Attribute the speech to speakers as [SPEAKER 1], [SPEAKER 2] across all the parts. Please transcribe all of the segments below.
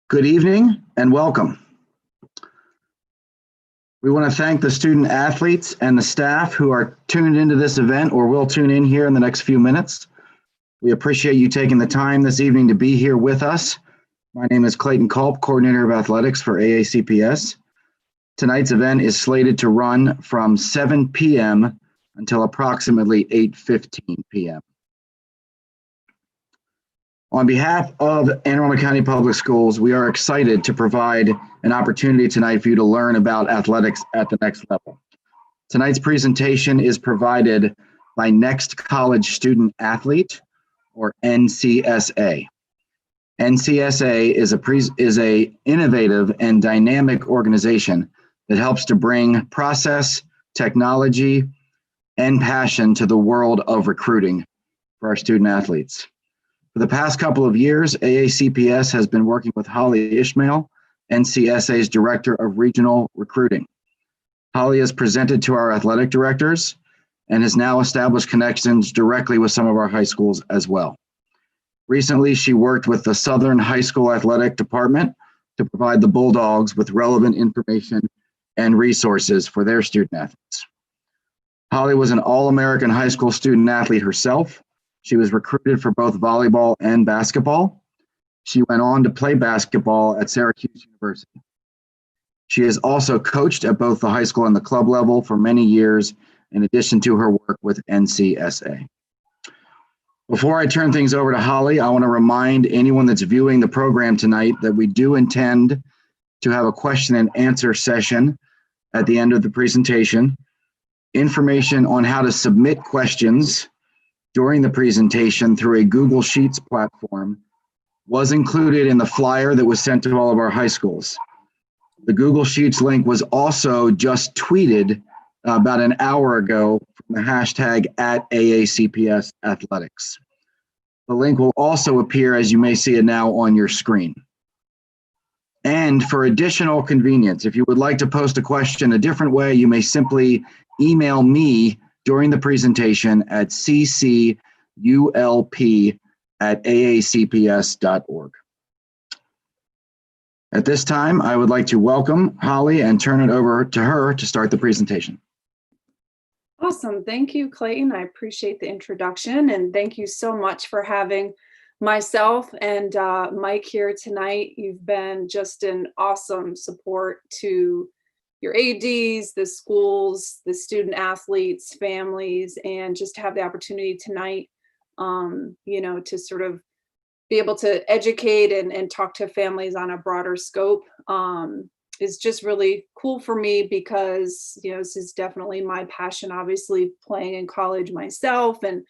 [SPEAKER 1] Good evening and welcome. We want to thank the student athletes and the staff who are tuned into this event or will tune in here in the next few minutes. We appreciate you taking the time this evening to be here with us. My name is Clayton Culp, Coordinator of Athletics for AACPS. Tonight's event is slated to run from 7 p.m. until approximately 8:15 p.m. On behalf of Anne Arundel County Public Schools, we are excited to provide an opportunity tonight for you to learn about athletics at the next level. Tonight's presentation is provided by Next College Student Athlete, or NCSA. NCSA is a innovative and dynamic organization that helps to bring process, technology, and passion to the world of recruiting for our student athletes. For the past couple of years, AACPS has been working with Holly Ishmael, NCSA's Director of Regional Recruiting. Holly has presented to our athletic directors and has now established connections directly with some of our high schools as well. Recently, she worked with the Southern High School Athletic Department to provide the Bulldogs with relevant information and resources for their student athletes. Holly was an All-American high school student athlete herself. She was recruited for both volleyball and basketball. She went on to play basketball at Syracuse University. She has also coached at both the high school and the club level for many years, in addition to her work with NCSA. Before I turn things over to Holly, I want to remind anyone that's viewing the program tonight that we do intend to have a question and answer session at the end of the presentation. Information on how to submit questions during the presentation through a Google Sheets platform was included in the flyer that was sent to all of our high schools. The Google Sheets link was also just tweeted about an hour ago from the hashtag @AACPS Athletics. The link will also appear, as you may see it now, on your screen. And for additional convenience, if you would like to post a question a different way, you may simply email me during the presentation at cculp@aacps.org. At this time, I would like to welcome Holly and turn it over to her to start the presentation.
[SPEAKER 2] Awesome. Thank you, Clayton. I appreciate the introduction, and thank you so much for having myself and Mike here tonight. You've been just an awesome support to your ADs, the schools, the student athletes, families, and just to have the opportunity tonight, to sort of be able to educate and talk to families on a broader scope is just really cool for me because, this is definitely my passion, obviously playing in college myself and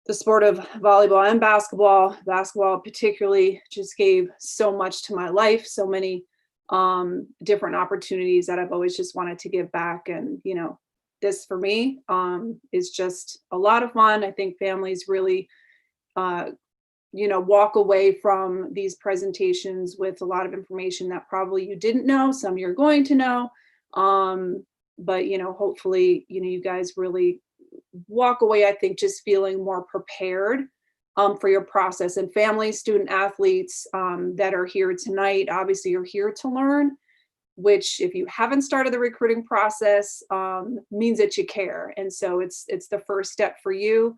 [SPEAKER 2] the sport of volleyball and basketball. Basketball particularly just gave so much to my life, so many different opportunities that I've always just wanted to give back. And, this for me is just a lot of fun. I think families really, walk away from these presentations with a lot of information that probably you didn't know, some you're going to know. But, hopefully, you guys really walk away, I think, just feeling more prepared for your process. And family, student athletes that are here tonight, obviously you're here to learn, which if you haven't started the recruiting process means that you care. And so it's the first step for you.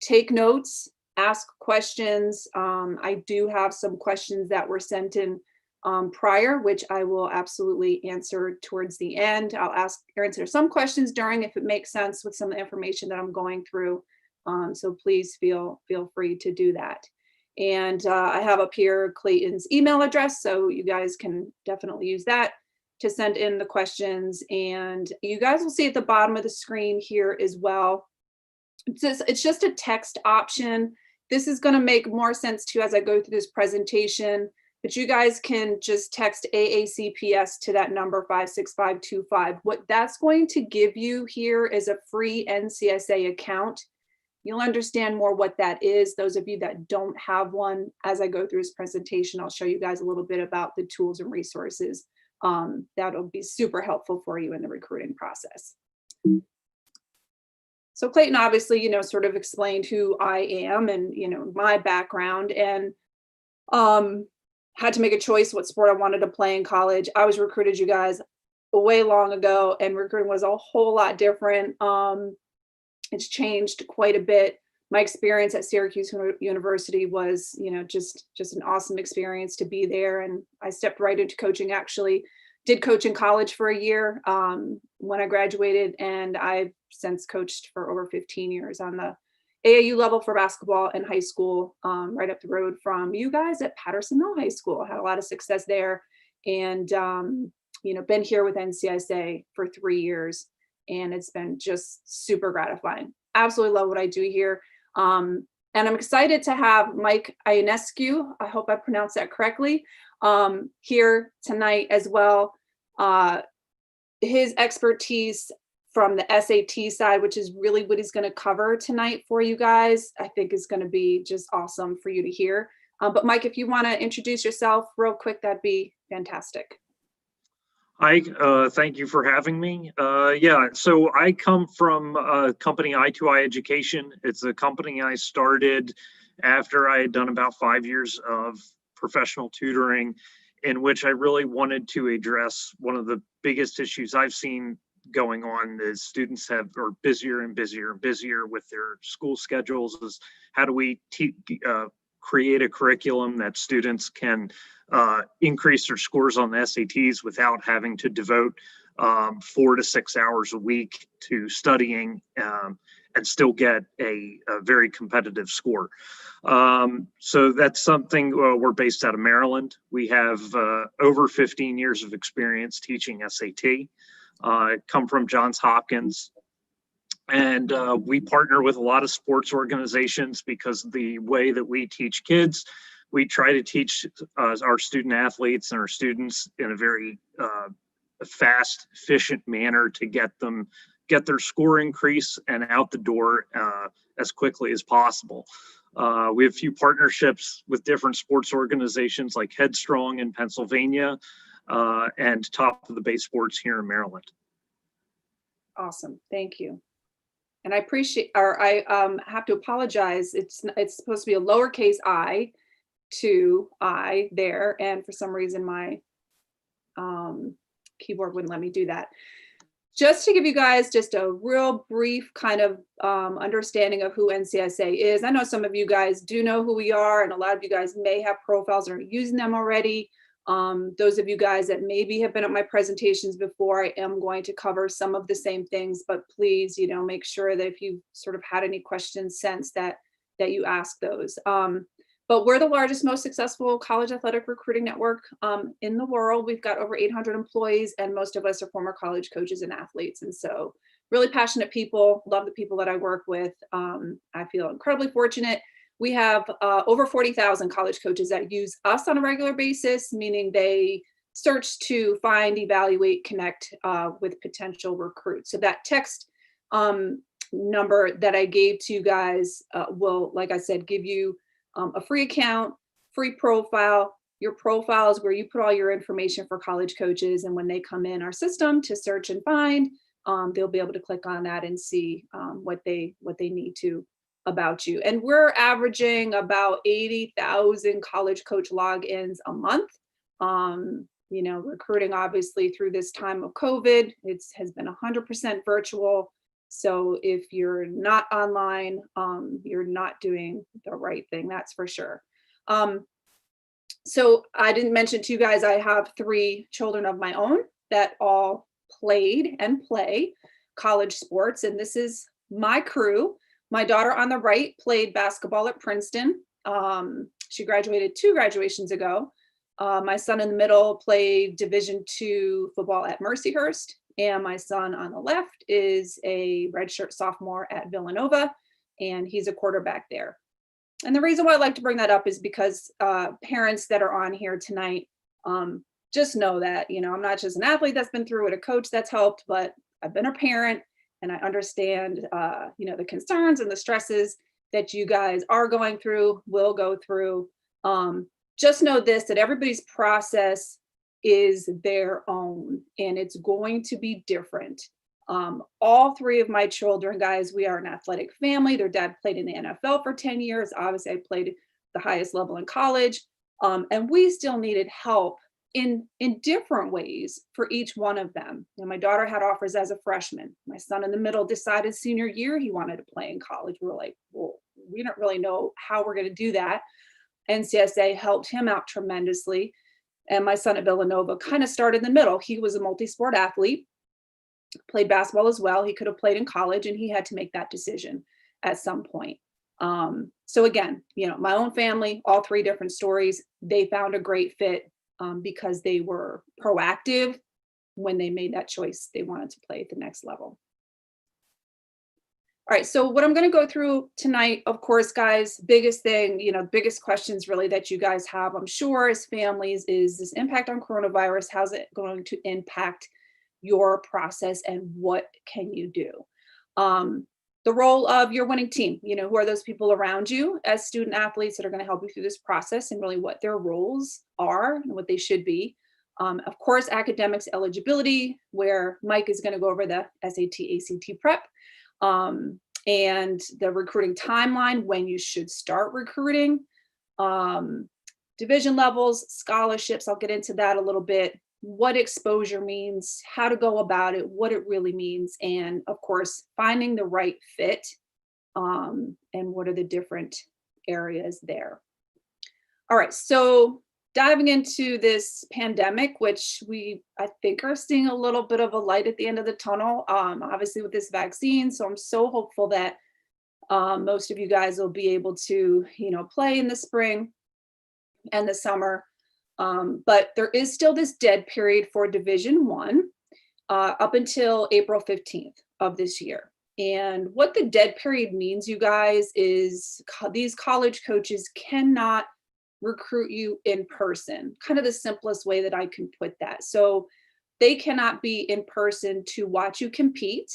[SPEAKER 2] Take notes, ask questions. I do have some questions that were sent in prior, which I will absolutely answer towards the end. I'll answer some questions during if it makes sense with some of the information that I'm going through. So please feel free to do that. And I have up here Clayton's email address, so you guys can definitely use that to send in the questions. And you guys will see at the bottom of the screen here as well. It's just a text option. This is going to make more sense to you as I go through this presentation, but you guys can just text AACPS to that number 56525. What that's going to give you here is a free NCSA account. You'll understand more what that is. Those of you that don't have one, as I go through this presentation, I'll show you guys a little bit about the tools and resources that'll be super helpful for you in the recruiting process. So Clayton obviously, sort of explained who I am and, my background. And Had to make a choice what sport I wanted to play in college. I was recruited, you guys, way long ago, and recruiting was a whole lot different. It's changed quite a bit. My experience at Syracuse University was, just an awesome experience to be there. And I stepped right into coaching. Actually, did coach in college for a year when I graduated, and I've since coached for over 15 years on the AAU level for basketball in high school, right up the road from you guys at Patterson Mill High School. Had a lot of success there, and been here with NCAA for 3 years, and it's been just super gratifying. Absolutely love what I do here. And I'm excited to have Mike Ionescu, I hope I pronounced that correctly, here tonight as well. His expertise from the SAT side, which is really what he's going to cover tonight for you guys, I think is going to be just awesome for you to hear. But Mike, if you want to introduce yourself real quick, that'd be fantastic.
[SPEAKER 3] Hi, thank you for having me. So I come from a company, I2I Education. It's a company I started after I had done about 5 years of professional tutoring, in which I really wanted to address one of the biggest issues I've seen going on is students are busier and busier and busier with their school schedules. Is how do we create a curriculum that students can increase their scores on the SATs without having to devote 4 to 6 hours a week to studying and still get a very competitive score. So that's something. We're based out of Maryland. We have over 15 years of experience teaching SAT. Come from Johns Hopkins. And we partner with a lot of sports organizations because the way that we teach kids, we try to teach our student athletes and our students in a very fast, efficient manner to get their score increase and out the door as quickly as possible. We have a few partnerships with different sports organizations like Headstrong in Pennsylvania and Top of the Bay Sports here in Maryland.
[SPEAKER 2] Awesome, thank you. And I appreciate, or I have to apologize. It's supposed to be a lowercase I to I there, and for some reason my keyboard wouldn't let me do that. Just to give you guys just a real brief kind of understanding of who NCSA is. I know some of you guys do know who we are, and a lot of you guys may have profiles or are using them already. Those of you guys that maybe have been at my presentations before, I am going to cover some of the same things, but please, make sure that if you sort of had any questions since that you ask those. But we're the largest, most successful college athletic recruiting network in the world. We've got over 800 employees, and most of us are former college coaches and athletes. And so really passionate people, love the people that I work with. I feel incredibly fortunate. We have over 40,000 college coaches that use us on a regular basis, meaning they search to find, evaluate, connect with potential recruits. So that text number that I gave to you guys will, like I said, give you a free account, free profile. Your profile is where you put all your information for college coaches. And when they come in our system to search and find, they'll be able to click on that and see what they need to about you. And we're averaging about 80,000 college coach logins a month. Recruiting obviously through this time of COVID, has been 100% virtual. So if you're not online, you're not doing the right thing, that's for sure. So I didn't mention to you guys, I have 3 children of my own that all played and play college sports. And this is my crew. My daughter on the right played basketball at Princeton. She graduated 2 graduations ago. My son in the middle played Division II football at Mercyhurst. And my son on the left is a redshirt sophomore at Villanova, and he's a quarterback there. And the reason why I like to bring that up is because parents that are on here tonight, just know that, I'm not just an athlete that's been through it, a coach that's helped, but I've been a parent. And I understand, the concerns and the stresses that you guys are going through, will go through. Just know this, that everybody's process is their own, and it's going to be different. All 3 of my children, guys, we are an athletic family. Their dad played in the NFL for 10 years. Obviously, I played the highest level in college. And we still needed help in different ways for each one of them. My daughter had offers as a freshman. My son in the middle decided senior year he wanted to play in college. We were like, well, we don't really know how we're going to do that. NCSA helped him out tremendously. And my son at Villanova kind of started in the middle. He was a multi-sport athlete, played basketball as well. He could have played in college, and he had to make that decision at some point. So again, my own family, all three different stories, they found a great fit because they were proactive when they made that choice. They wanted to play at the next level. All right, so what I'm going to go through tonight, of course, guys, biggest thing, biggest questions really that you guys have, I'm sure, as families, is this impact on coronavirus. How's it going to impact your process, and what can you do? The role of your winning team, who are those people around you as student athletes that are going to help you through this process, and really what their roles are and what they should be. Of course, academics, eligibility, where Mike is going to go over the SAT, ACT prep, and the recruiting timeline, when you should start recruiting, division levels, scholarships, I'll get into that a little bit, what exposure means, how to go about it, what it really means, and of course, finding the right fit, and what are the different areas there. All right, so diving into this pandemic, which I think are seeing a little bit of a light at the end of the tunnel, obviously with this vaccine. So I'm so hopeful that most of you guys will be able to, play in the spring and the summer. But there is still this dead period for Division I up until April 15th of this year. And what the dead period means, you guys, is these college coaches cannot recruit you in person, kind of the simplest way that I can put that. So they cannot be in person to watch you compete.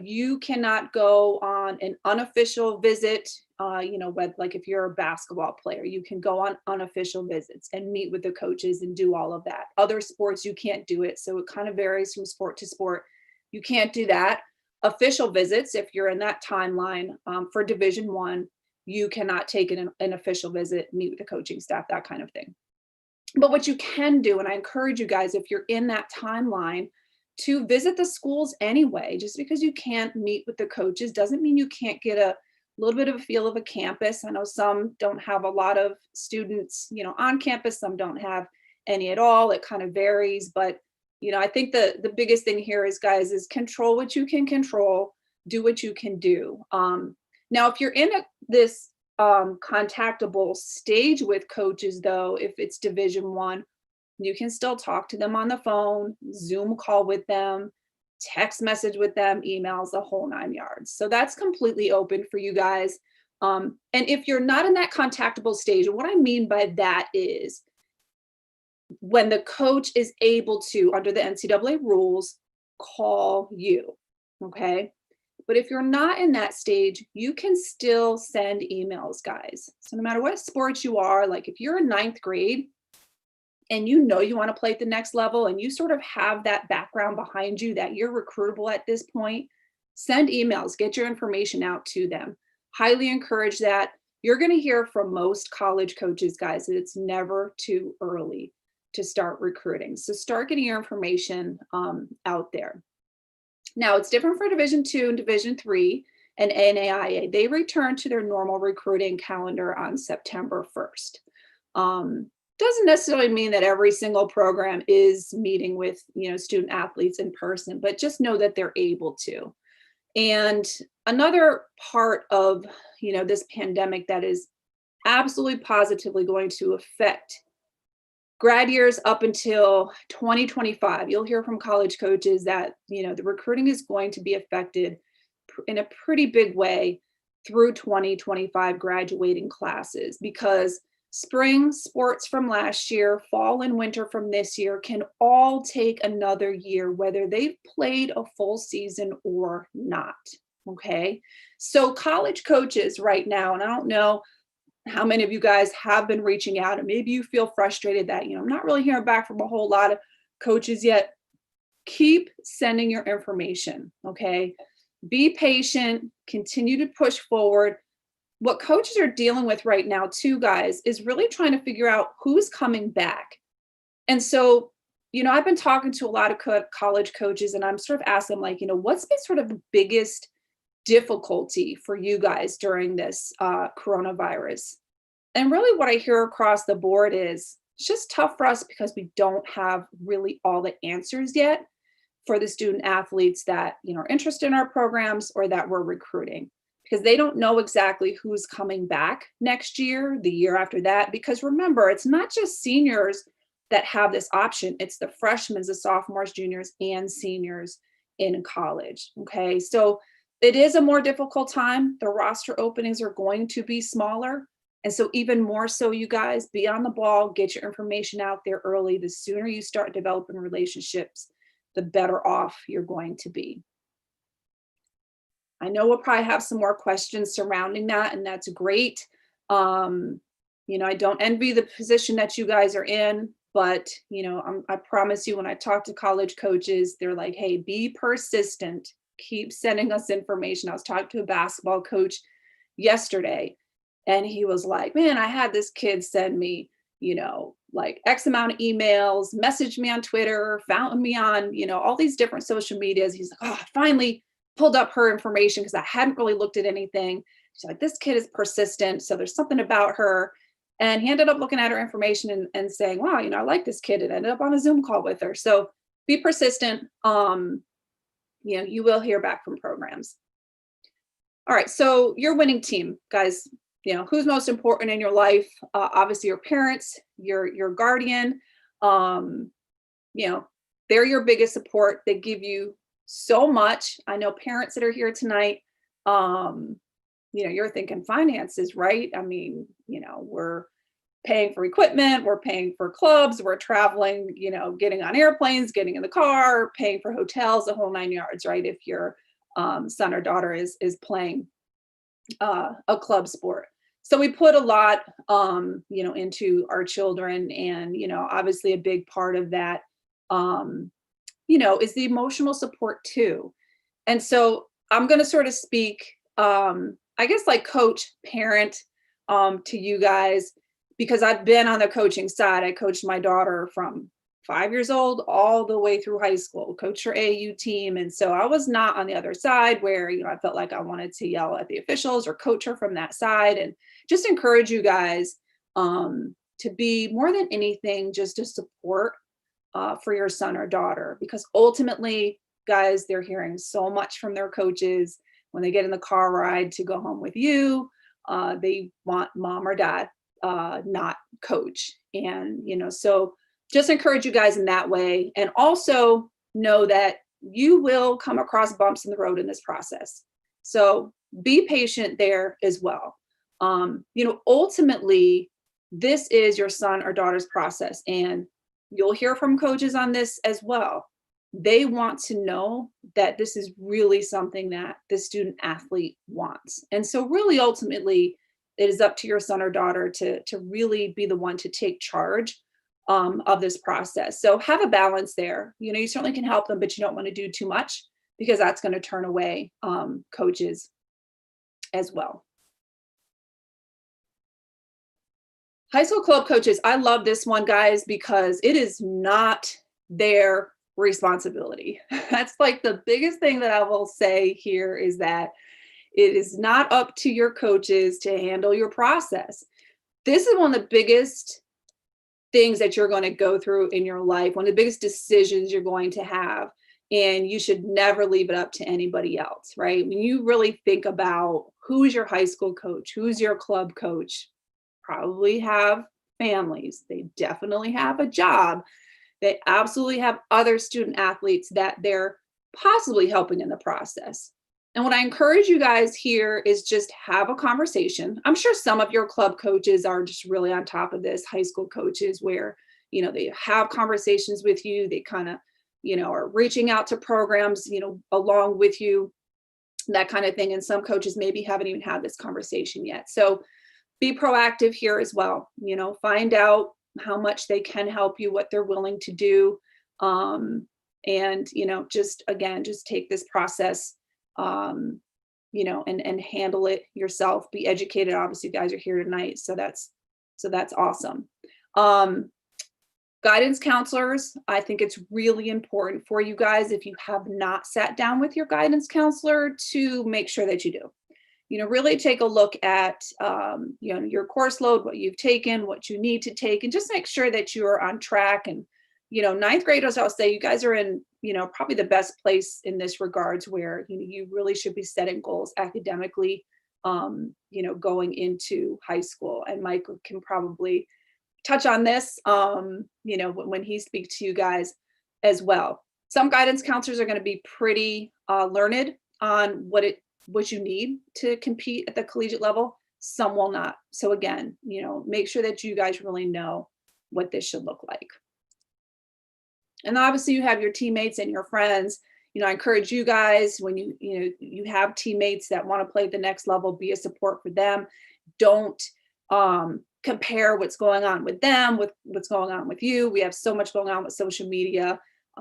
[SPEAKER 2] You cannot go on an unofficial visit, like if you're a basketball player, you can go on unofficial visits and meet with the coaches and do all of that. Other sports, you can't do it. So it kind of varies from sport to sport. You can't do that. Official visits, if you're in that timeline for Division I, you cannot take an official visit, meet with the coaching staff, that kind of thing. But what you can do, and I encourage you guys, if you're in that timeline, to visit the schools anyway. Just because you can't meet with the coaches doesn't mean you can't get a little bit of a feel of a campus. I know some don't have a lot of students, on campus, some don't have any at all. It kind of varies, but I think the biggest thing here is, guys, is control what you can control, do what you can do. Now, if you're in this contactable stage with coaches, though, if it's Division I, you can still talk to them on the phone, Zoom call with them, text message with them, emails, the whole 9 yards. So that's completely open for you guys. And if you're not in that contactable stage, and what I mean by that is when the coach is able to, under the NCAA rules, call you, okay? But if you're not in that stage, you can still send emails, guys. So no matter what sports you are, like if you're in 9th grade and you want to play at the next level and you sort of have that background behind you that you're recruitable at this point, send emails, get your information out to them. Highly encourage that. You're going to hear from most college coaches, guys, that it's never too early to start recruiting. So start getting your information out there. Now, it's different for Division II and Division III and NAIA. They return to their normal recruiting calendar on September 1st. Doesn't necessarily mean that every single program is meeting with, student athletes in person, but just know that they're able to. And another part of, this pandemic that is absolutely positively going to affect grad years up until 2025. You'll hear from college coaches that, the recruiting is going to be affected in a pretty big way through 2025 graduating classes, because spring sports from last year, fall and winter from this year can all take another year, whether they've played a full season or not. Okay. So college coaches right now, and I don't know how many of you guys have been reaching out, and maybe you feel frustrated that, I'm not really hearing back from a whole lot of coaches yet. Keep sending your information. Okay. Be patient, continue to push forward. what coaches are dealing with right now too, guys, is really trying to figure out who's coming back. And so, I've been talking to a lot of college coaches, and I'm sort of asking them, like, what's been sort of the biggest difficulty for you guys during this coronavirus? And really what I hear across the board is it's just tough for us because we don't have really all the answers yet for the student athletes that, are interested in our programs or that we're recruiting, because they don't know exactly who's coming back next year, the year after that. Because remember, it's not just seniors that have this option. It's the freshmen, the sophomores, juniors, and seniors in college. Okay. So it is a more difficult time. The roster openings are going to be smaller. And so even more so, you guys, be on the ball, get your information out there early. The sooner you start developing relationships, the better off you're going to be. I know we'll probably have some more questions surrounding that, and that's great. I don't envy the position that you guys are in, but I promise you, when I talk to college coaches, they're like, hey, be persistent, keep sending us information. I was talking to a basketball coach yesterday, and he was like, man, I had this kid send me, like X amount of emails, message me on Twitter, found me on, all these different social medias. He's like, oh, I finally pulled up her information because I hadn't really looked at anything. She's like, this kid is persistent. So there's something about her. And he ended up looking at her information and saying, wow, I like this kid, and ended up on a Zoom call with her. So be persistent. You will hear back from programs. All right. So your winning team, guys, who's most important in your life? Obviously your parents, your guardian, they're your biggest support. They give you so much. I know parents that are here tonight, you're thinking finances, right? I mean, we're paying for equipment, we're paying for clubs, we're traveling, getting on airplanes, getting in the car, paying for hotels, the whole 9 yards, right? If your son or daughter is playing a club sport. So we put a lot, into our children, and, obviously a big part of that, is the emotional support too. And so I'm going to sort of speak, I guess, like coach, parent, to you guys, because I've been on the coaching side. I coached my daughter from 5 years old all the way through high school, coached her AAU team. And so I was not on the other side where, I felt like I wanted to yell at the officials or coach her from that side, and just encourage you guys to be, more than anything, just a support for your son or daughter, because ultimately, guys, they're hearing so much from their coaches. When they get in the car ride to go home with you, they want mom or dad, not coach. And, so just encourage you guys in that way. And also know that you will come across bumps in the road in this process. So be patient there as well. Ultimately, this is your son or daughter's process, and you'll hear from coaches on this as well. They want to know that this is really something that the student athlete wants. And so really, ultimately, it is up to your son or daughter to really be the one to take charge of this process. So have a balance there. You certainly can help them, but you don't want to do too much, because that's going to turn away coaches as well. High school club coaches, I love this one, guys, because it is not their responsibility. That's like the biggest thing that I will say here, is that it is not up to your coaches to handle your process. This is one of the biggest things that you're going to go through in your life, one of the biggest decisions you're going to have, and you should never leave it up to anybody else, right? When you really think about who's your high school coach, who's your club coach, probably have families, they definitely have a job, they absolutely have other student athletes that they're possibly helping in the process. And what I encourage you guys here is just have a conversation. I'm sure some of your club coaches are just really on top of this, high school coaches, where, they have conversations with you, they kind of, are reaching out to programs, along with you, that kind of thing. And some coaches maybe haven't even had this conversation yet. So be proactive here as well. Find out how much they can help you, what they're willing to do. And, just take this process, and handle it yourself. Be educated. Obviously, you guys are here tonight, so that's awesome. Guidance counselors, I think it's really important for you guys, if you have not sat down with your guidance counselor, to make sure that you do. Really take a look at, your course load, what you've taken, what you need to take, and just make sure that you're on track. And, ninth graders, I'll say you guys are in, probably the best place in this regards, where, you really should be setting goals academically, going into high school. And Mike can probably touch on this, when he speaks to you guys as well. Some guidance counselors are going to be pretty learned on what you need to compete at the collegiate level. Some will not. So again, make sure that you guys really know what this should look like. And obviously you have your teammates and your friends. I encourage you guys, when you have teammates that want to play at the next level, be a support for them. Don't compare what's going on with them with what's going on with you. We have so much going on with social media.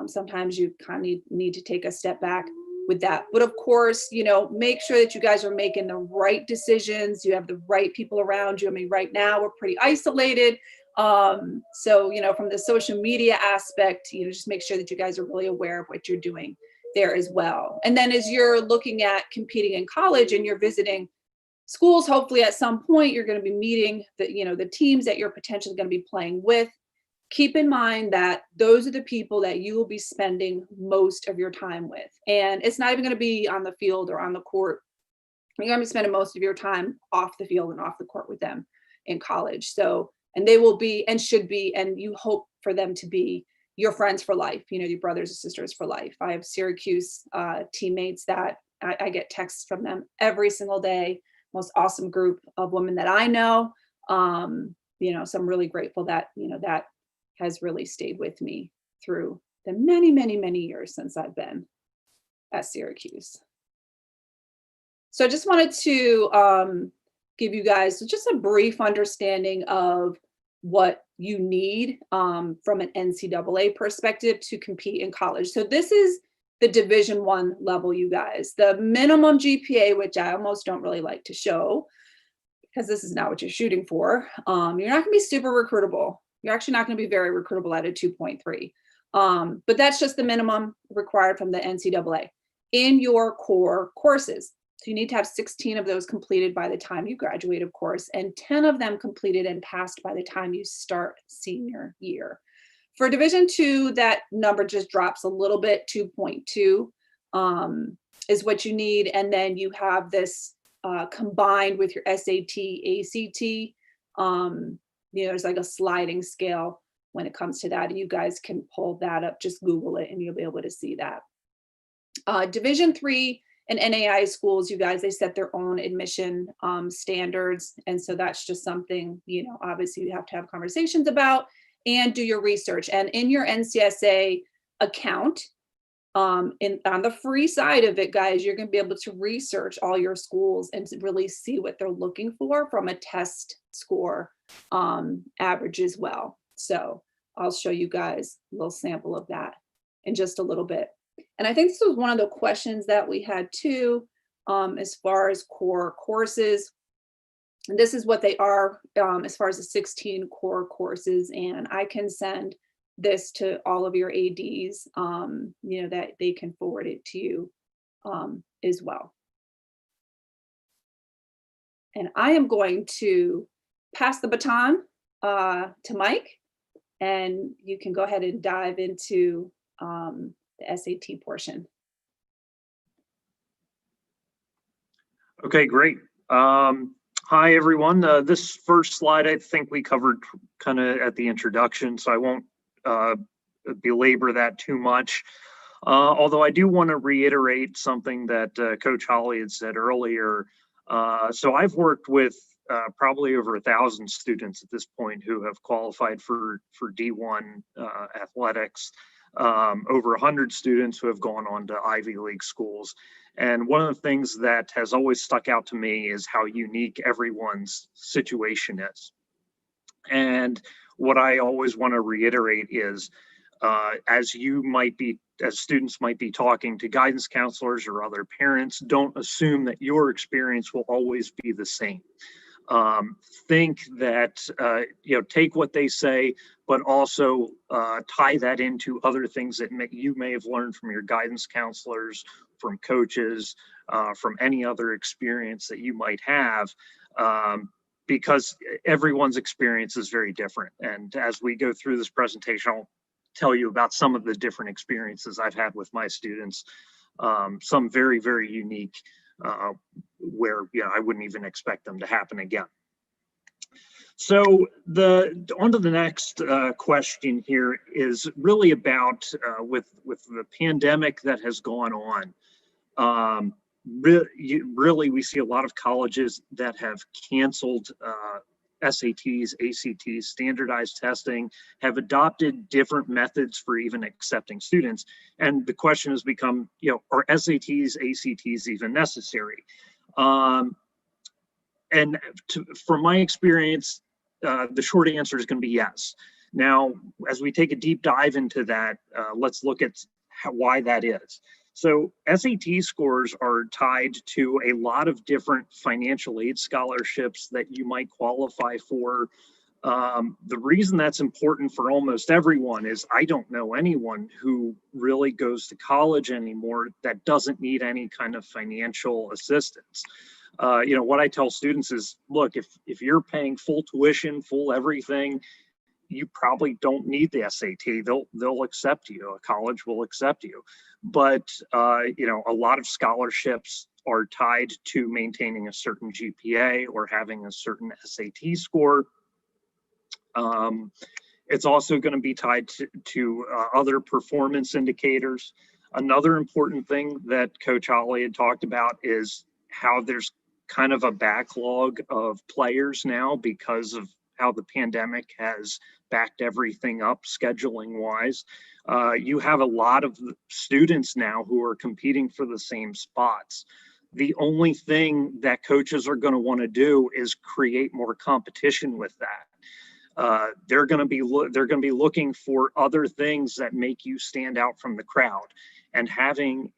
[SPEAKER 2] Sometimes you kind of need to take a step back with that. But of course, make sure that you guys are making the right decisions. You have the right people around you. I mean, right now we're pretty isolated. So, from the social media aspect, just make sure that you guys are really aware of what you're doing there as well. And then as you're looking at competing in college and you're visiting schools, hopefully at some point you're going to be meeting the teams that you're potentially going to be playing with. Keep in mind that those are the people that you will be spending most of your time with. And it's not even going to be on the field or on the court. You're going to be spending most of your time off the field and off the court with them in college. So, and they will be and should be, and you hope for them to be your friends for life, your brothers and sisters for life. I have Syracuse teammates that I get texts from them every single day. Most awesome group of women that I know. So I'm really grateful that, that has really stayed with me through the many, many, many years since I've been at Syracuse. So I just wanted to give you guys just a brief understanding of what you need from an NCAA perspective to compete in college. So this is the Division I level, you guys. The minimum GPA, which I almost don't really like to show, because this is not what you're shooting for. You're not going to be super recruitable. You're actually not going to be very recruitable at a 2.3. But that's just the minimum required from the NCAA in your core courses. So you need to have 16 of those completed by the time you graduate, of course, and 10 of them completed and passed by the time you start senior year. For Division II, that number just drops a little bit, 2.2 is what you need. And then you have this combined with your SAT, ACT. There's like a sliding scale when it comes to that. And you guys can pull that up, just Google it and you'll be able to see that. Division III and NAIA schools, you guys, they set their own admission standards. And so that's just something, obviously you have to have conversations about and do your research. And in your NCSA account, on the free side of it, guys, you're going to be able to research all your schools and to really see what they're looking for from a test score average as well. So I'll show you guys a little sample of that in just a little bit. And I think this was one of the questions that we had too, as far as core courses. And this is what they are as far as the 16 core courses. And I can send this to all of your ADs, that they can forward it to you as well. And I am going to pass the baton to Mike, and you can go ahead and dive into the SAT portion.
[SPEAKER 3] Okay, great. Hi, everyone. This first slide, I think we covered kind of at the introduction, so I won't belabor that too much. Although I do want to reiterate something that Coach Holly had said earlier. So I've worked with probably over 1,000 students at this point who have qualified for D1 athletics, over 100 students who have gone on to Ivy League schools. And one of the things that has always stuck out to me is how unique everyone's situation is. And what I always want to reiterate is as students might be talking to guidance counselors or other parents, don't assume that your experience will always be the same. Think that, take what they say, but also tie that into other things that you may have learned from your guidance counselors, from coaches, from any other experience that you might have, because everyone's experience is very different. And as we go through this presentation, I'll tell you about some of the different experiences I've had with my students, some very, very unique, where I wouldn't even expect them to happen again. So on to the next question here is really about with the pandemic that has gone on. Really, we see a lot of colleges that have canceled SATs, ACTs, standardized testing, have adopted different methods for even accepting students. And the question has become, are SATs, ACTs even necessary? From my experience, the short answer is going to be yes. Now, as we take a deep dive into that, let's look at why that is. So SAT scores are tied to a lot of different financial aid scholarships that you might qualify for. The reason that's important for almost everyone is I don't know anyone who really goes to college anymore that doesn't need any kind of financial assistance. What I tell students is, look, if you're paying full tuition, full everything, you probably don't need the SAT. They'll accept you. A college will accept you. But a lot of scholarships are tied to maintaining a certain GPA or having a certain SAT score. It's also going to be tied to other performance indicators. Another important thing that Coach Holly had talked about is how there's kind of a backlog of players now because of how the pandemic has backed everything up scheduling wise. You have a lot of students now who are competing for the same spots. The only thing that coaches are going to want to do is create more competition with that. They're going to be looking for other things that make you stand out from the crowd, and having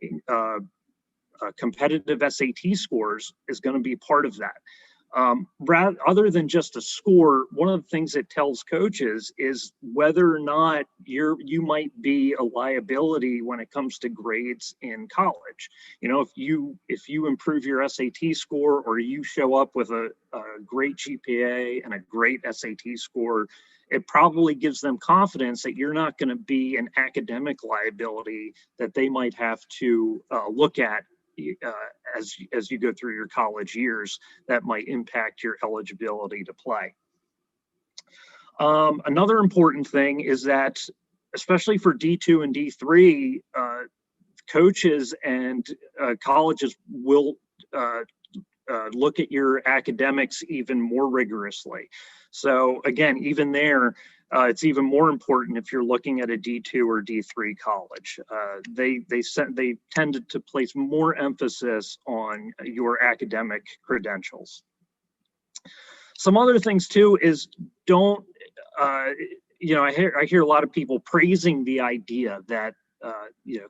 [SPEAKER 3] competitive SAT scores is going to be part of that. Other than just a score, one of the things it tells coaches is whether or not you might be a liability when it comes to grades in college. If you improve your SAT score, or you show up with a great GPA and a great SAT score, it probably gives them confidence that you're not going to be an academic liability that they might have to look at as you go through your college years that might impact your eligibility to play. Another important thing is that, especially for D2 and D3, coaches and colleges will look at your academics even more rigorously. So again, even there, it's even more important if you're looking at a D2 or D3 college. They tended to place more emphasis on your academic credentials. Some other things too is I hear a lot of people praising the idea that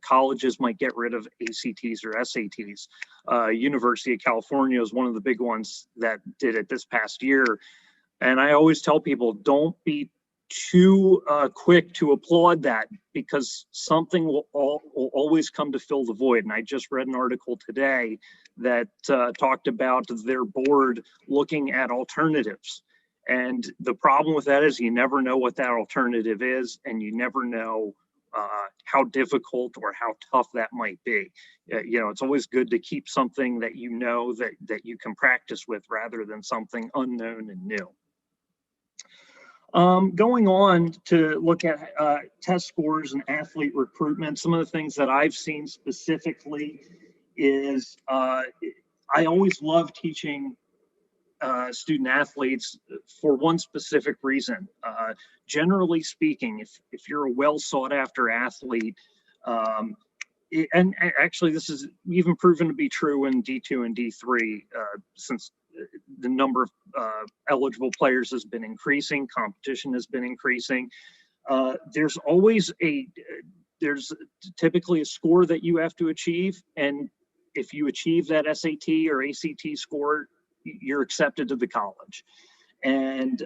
[SPEAKER 3] colleges might get rid of ACTs or SATs. University of California is one of the big ones that did it this past year. And I always tell people, don't be too quick to applaud that, because something will always come to fill the void. And I just read an article today that talked about their board looking at alternatives. And the problem with that is you never know what that alternative is, and you never know how difficult or how tough that might be. It's always good to keep something that that you can practice with, rather than something unknown and new. Going on to look at test scores and athlete recruitment, some of the things that I've seen specifically is I always love teaching student athletes for one specific reason. Generally speaking, if you're a well sought after athlete, and actually this is even proven to be true in D2 and D3, since the number of eligible players has been increasing, competition has been increasing. there's always there's typically a score that you have to achieve. And if you achieve that SAT or ACT score, you're accepted to the college. And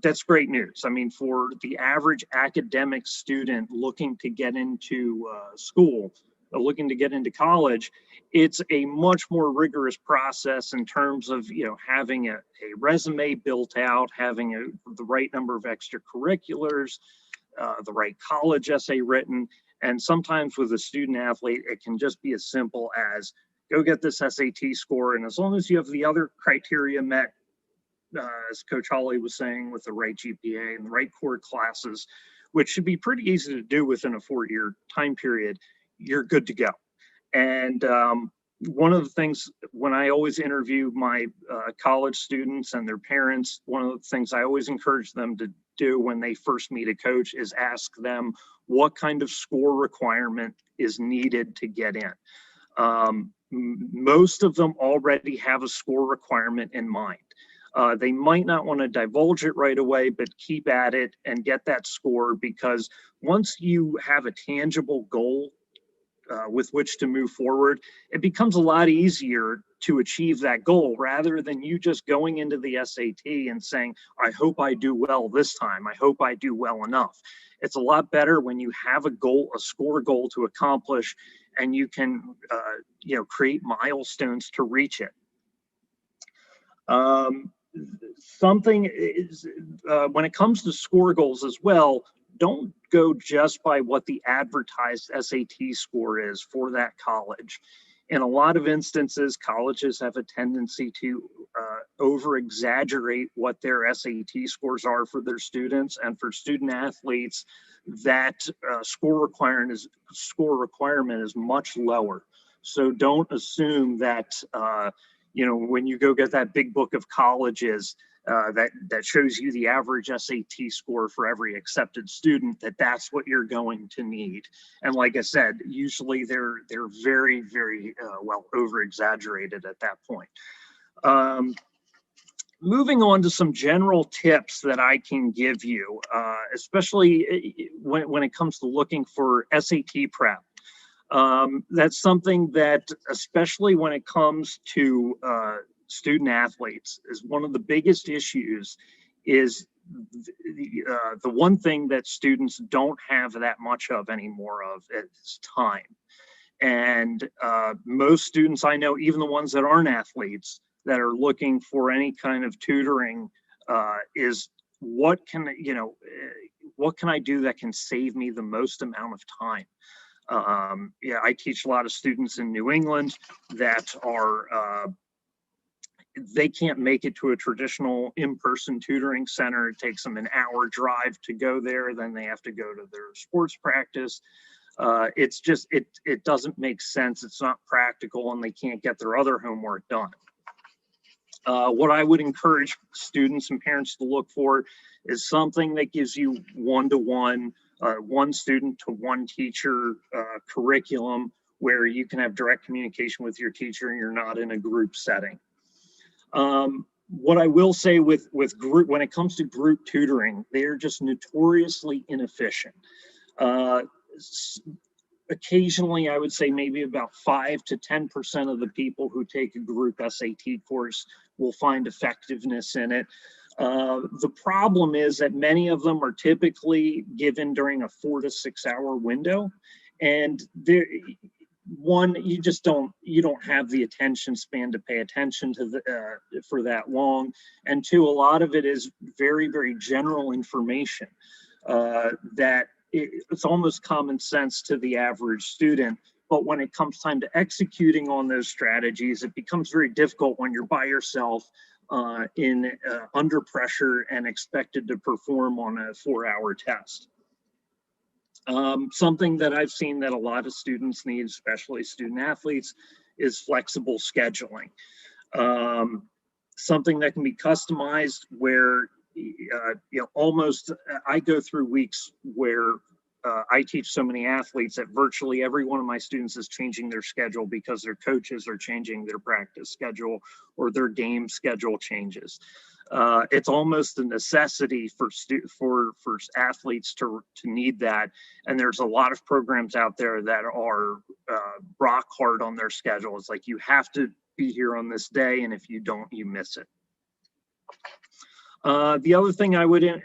[SPEAKER 3] that's great news. I mean, for the average academic student looking to get into school, looking to get into college, it's a much more rigorous process in terms of, having a resume built out, having the right number of extracurriculars, the right college essay written. And sometimes with a student athlete, it can just be as simple as go get this SAT score. And as long as you have the other criteria met, as Coach Hawley was saying, with the right GPA and the right core classes, which should be pretty easy to do within a 4-year time period, you're good to go. And one of the things when I always interview my college students and their parents, one of the things I always encourage them to do when they first meet a coach is ask them what kind of score requirement is needed to get in. Most of them already have a score requirement in mind. They might not want to divulge it right away, but keep at it and get that score, because once you have a tangible goal with which to move forward, it becomes a lot easier to achieve that goal rather than you just going into the SAT and saying, I hope I do well this time. I hope I do well enough. It's a lot better when you have a goal, a score goal to accomplish, and you can, create milestones to reach it. Something is, when it comes to score goals as well, don't go just by what the advertised SAT score is for that college. In a lot of instances, colleges have a tendency to over exaggerate what their SAT scores are for their students, and for student athletes, that score requirement is much lower. So don't assume that when you go get that big book of colleges that shows you the average SAT score for every accepted student, that's what you're going to need. And like I said, usually they're very, very well over exaggerated at that point. Moving on to some general tips that I can give you, especially when it comes to looking for SAT prep. That's something that, especially when it comes to student athletes, is one of the biggest issues. Is the one thing that students don't have that much of anymore of is time. And most students I know, even the ones that aren't athletes, that are looking for any kind of tutoring, is what can I do that can save me the most amount of time? I teach a lot of students in New England that are, they can't make it to a traditional in-person tutoring center. It takes them an hour drive to go there. Then they have to go to their sports practice. It's just, it doesn't make sense. It's not practical, and they can't get their other homework done. What I would encourage students and parents to look for is something that gives you one-to-one, one student to one teacher curriculum, where you can have direct communication with your teacher and you're not in a group setting. What I will say with group, when it comes to group tutoring, they're just notoriously inefficient. Occasionally, I would say maybe about 5 to 10% of the people who take a group SAT course will find effectiveness in it. The problem is that many of them are typically given during a 4 to 6 hour window, and you don't have the attention span to pay attention to for that long, and two, a lot of it is very, very general information that it's almost common sense to the average student. But when it comes time to executing on those strategies, it becomes very difficult when you're by yourself under pressure and expected to perform on a 4-hour test. Something that I've seen that a lot of students need, especially student athletes, is flexible scheduling. Something that can be customized where I go through weeks where I teach so many athletes that virtually every one of my students is changing their schedule because their coaches are changing their practice schedule or their game schedule changes. It's almost a necessity for athletes to need that. And there's a lot of programs out there that are rock hard on their schedule. It's like, you have to be here on this day, and if you don't, you miss it. The other thing I would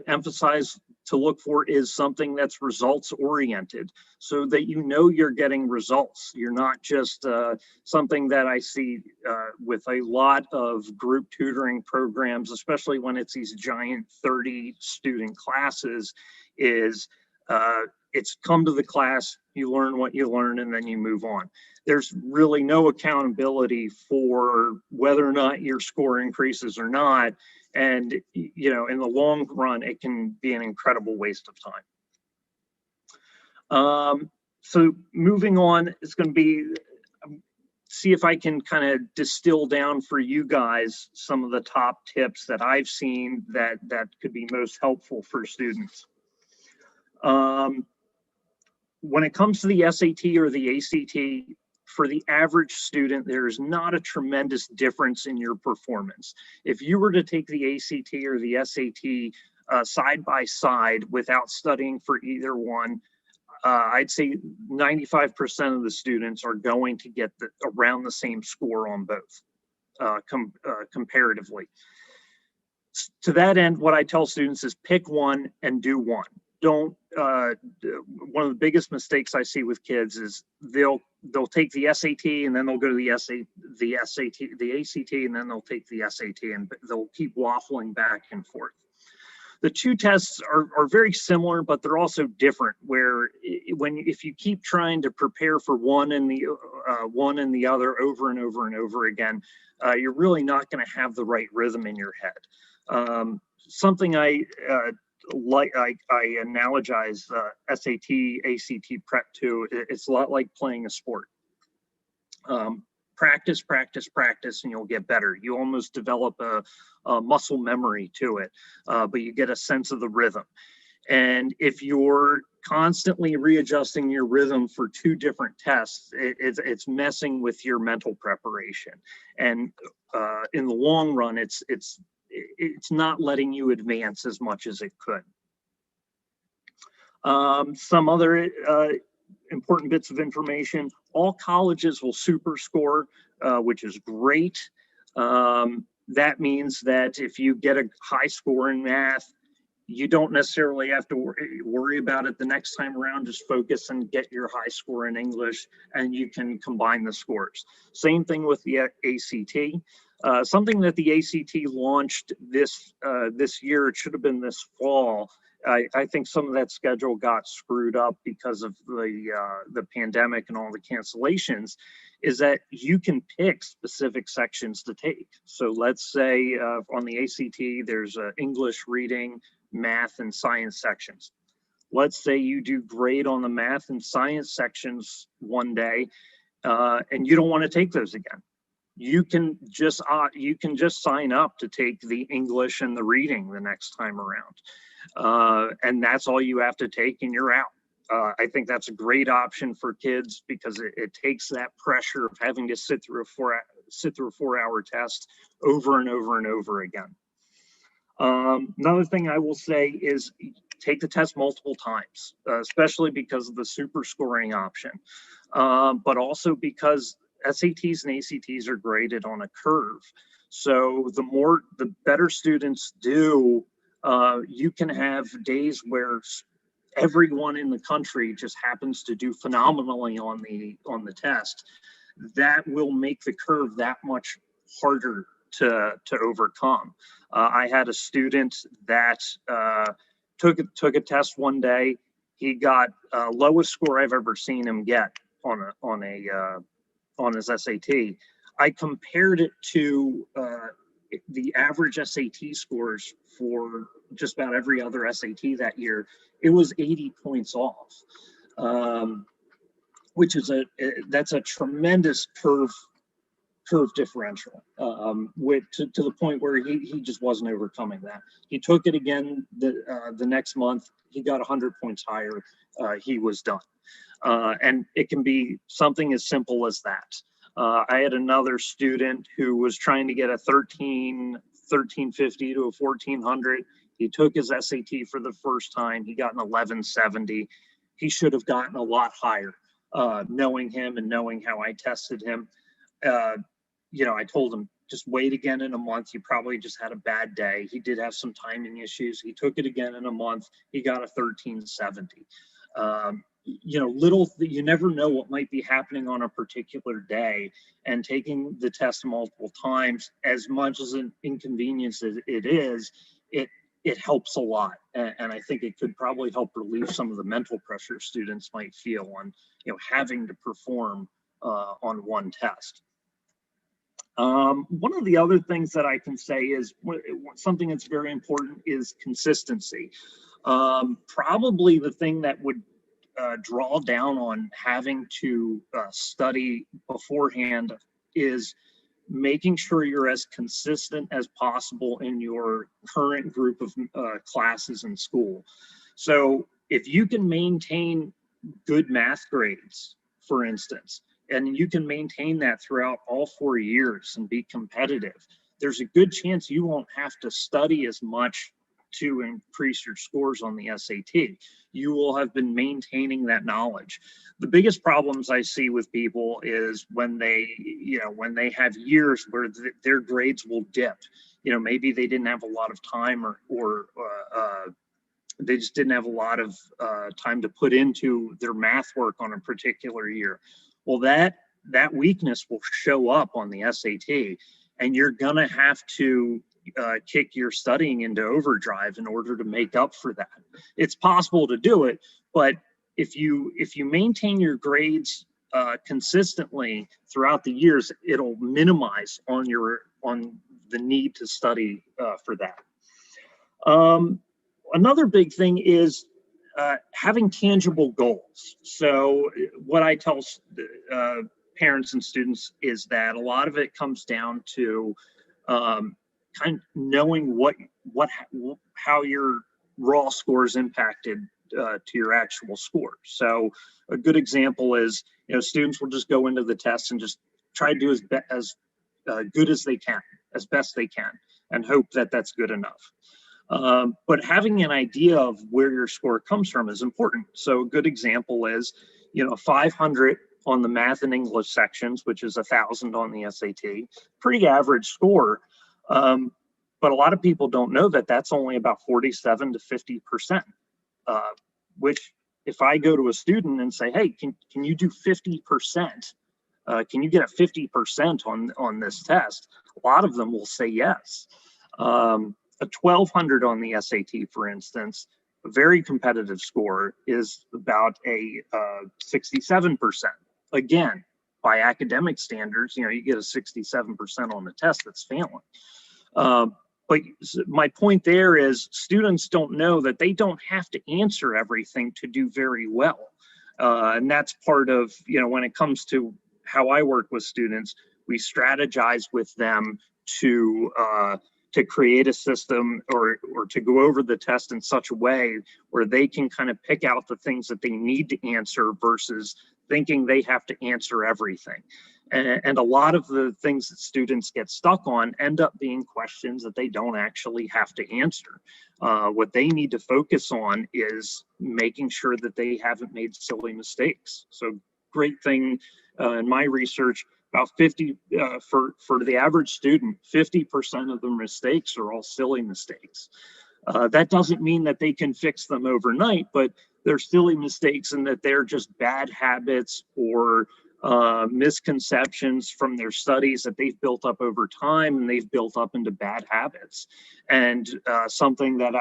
[SPEAKER 3] emphasize to look for is something that's results oriented, so that you know you're getting results. You're not just something that I see with a lot of group tutoring programs, especially when it's these giant 30 student classes, is it's come to the class, you learn what you learn, and then you move on. There's really no accountability for whether or not your score increases or not. And, you know, in the long run, it can be an incredible waste of time. So moving on, it's going to be, see if I can kind of distill down for you guys some of the top tips that I've seen that could be most helpful for students. When it comes to the SAT or the ACT, for the average student, there's not a tremendous difference in your performance. If you were to take the ACT or the SAT side by side without studying for either one, I'd say 95% of the students are going to get around the same score on both comparatively. To that end, what I tell students is pick one and do one. Don't, one of the biggest mistakes I see with kids is they'll take the SAT and then they'll go to the ACT, and then they'll take the SAT, and they'll keep waffling back and forth. The two tests are very similar, but they're also different, where if you keep trying to prepare for one and the other over and over and over again, you're really not going to have the right rhythm in your head. Something I analogize SAT, ACT prep to. It's a lot like playing a sport. Practice, practice, practice, and you'll get better. You almost develop a muscle memory to it, but you get a sense of the rhythm. And if you're constantly readjusting your rhythm for two different tests, it's messing with your mental preparation. And in the long run, it's not letting you advance as much as it could. Some other important bits of information: all colleges will super score, which is great. That means that if you get a high score in math, you don't necessarily have to worry about it the next time around. Just focus and get your high score in English, and you can combine the scores. Same thing with the ACT. Something that the ACT launched this year, it should have been this fall. I think some of that schedule got screwed up because of the pandemic and all the cancellations, is that you can pick specific sections to take. So let's say on the ACT, there's English, reading, math, and science sections. Let's say you do great on the math and science sections one day, and you don't want to take those again. You can just sign up to take the English and the reading the next time around. And that's all you have to take, and you're out. I think that's a great option for kids, because it takes that pressure of having to sit through a 4-hour test over and over and over again. Another thing I will say is take the test multiple times, especially because of the super scoring option, but also because SATs and ACTs are graded on a curve. So the better students do, you can have days where everyone in the country just happens to do phenomenally on the test. That will make the curve that much harder to overcome. I had a student that took a test one day. He got lowest score I've ever seen him get on his SAT. I compared it to the average SAT scores for just about every other SAT that year. It was 80 points off, which is that's a tremendous curve differential, to the point where he just wasn't overcoming that. He took it again the next month. He got 100 points higher. He was done. And it can be something as simple as that. I had another student who was trying to get a 13 1350 to a 1400. He took his SAT for the first time. He got an 1170. He should have gotten a lot higher, knowing him and knowing how I tested him. I told him, just wait again in a month. You probably just had a bad day. He did have some timing issues. He took it again in a month. He got a 1370. You never know what might be happening on a particular day, and taking the test multiple times, as much as an inconvenience as it is, it helps a lot. And I think it could probably help relieve some of the mental pressure students might feel on, having to perform on one test. One of the other things that I can say is something that's very important is consistency. Probably the thing that would draw down on having to study beforehand is making sure you're as consistent as possible in your current group of classes in school. So if you can maintain good math grades, for instance, and you can maintain that throughout all 4 years and be competitive, there's a good chance you won't have to study as much to increase your scores on the SAT. You will have been maintaining that knowledge. The biggest problems I see with people is when they have years where their grades will dip. Maybe they didn't have a lot of time, or they just didn't have a lot of time to put into their math work on a particular year. Well, that weakness will show up on the SAT, and you're gonna have to kick your studying into overdrive in order to make up for that. It's possible to do it, but if you maintain your grades consistently throughout the years, it'll minimize on the need to study for that. Another big thing is having tangible goals. So what I tell parents and students is that a lot of it comes down to kind of knowing how your raw scores impacted to your actual score. So a good example is, students will just go into the test and just try to do as good as they can, as best they can, and hope that that's good enough. But having an idea of where your score comes from is important. So a good example is, 500 on the math and English sections, which is 1,000 on the SAT, pretty average score. But a lot of people don't know that that's only about 47 to 50%, which if I go to a student and say, hey, can you do 50%? Can you get a 50% on this test? A lot of them will say yes. A 1,200 on the SAT, for instance, a very competitive score, is about a 67%. Again, by academic standards, you get a 67% on the test, that's failing. But my point there is, students don't know that they don't have to answer everything to do very well. And that's part of, when it comes to how I work with students, we strategize with them to create a system or to go over the test in such a way where they can kind of pick out the things that they need to answer versus thinking they have to answer everything. And a lot of the things that students get stuck on end up being questions that they don't actually have to answer. What they need to focus on is making sure that they haven't made silly mistakes. So great thing in my research, about 50, for the average student, 50% of the mistakes are all silly mistakes. That doesn't mean that they can fix them overnight, but they're silly mistakes and that they're just bad habits or misconceptions from their studies that they've built up over time, and they've built up into bad habits. And something that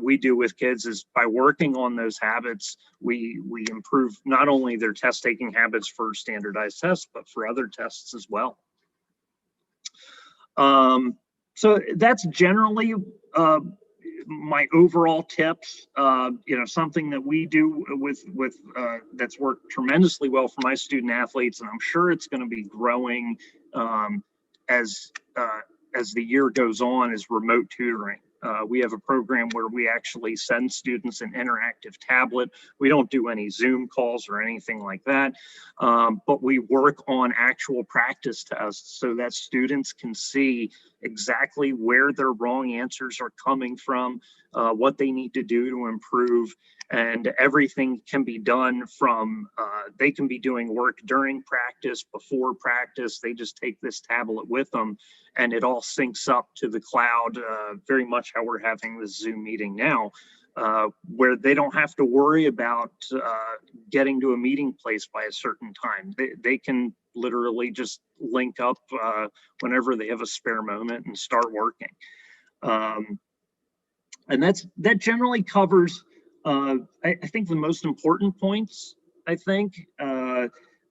[SPEAKER 3] we do with kids is, by working on those habits, we improve not only their test taking habits for standardized tests, but for other tests as well. So that's generally my overall tips. Something that we do with that's worked tremendously well for my student athletes, and I'm sure it's going to be growing as the year goes on, is remote tutoring. We have a program where we actually send students an interactive tablet. We don't do any Zoom calls or anything like that, but we work on actual practice tests so that students can see exactly where their wrong answers are coming from, what they need to do to improve, and everything can be done from, they can be doing work during practice, before practice. They just take this tablet with them and it all syncs up to the cloud, very much how we're having this Zoom meeting now, where they don't have to worry about getting to a meeting place by a certain time. They can literally just link up whenever they have a spare moment and start working. And that generally covers, I think, the most important points. I think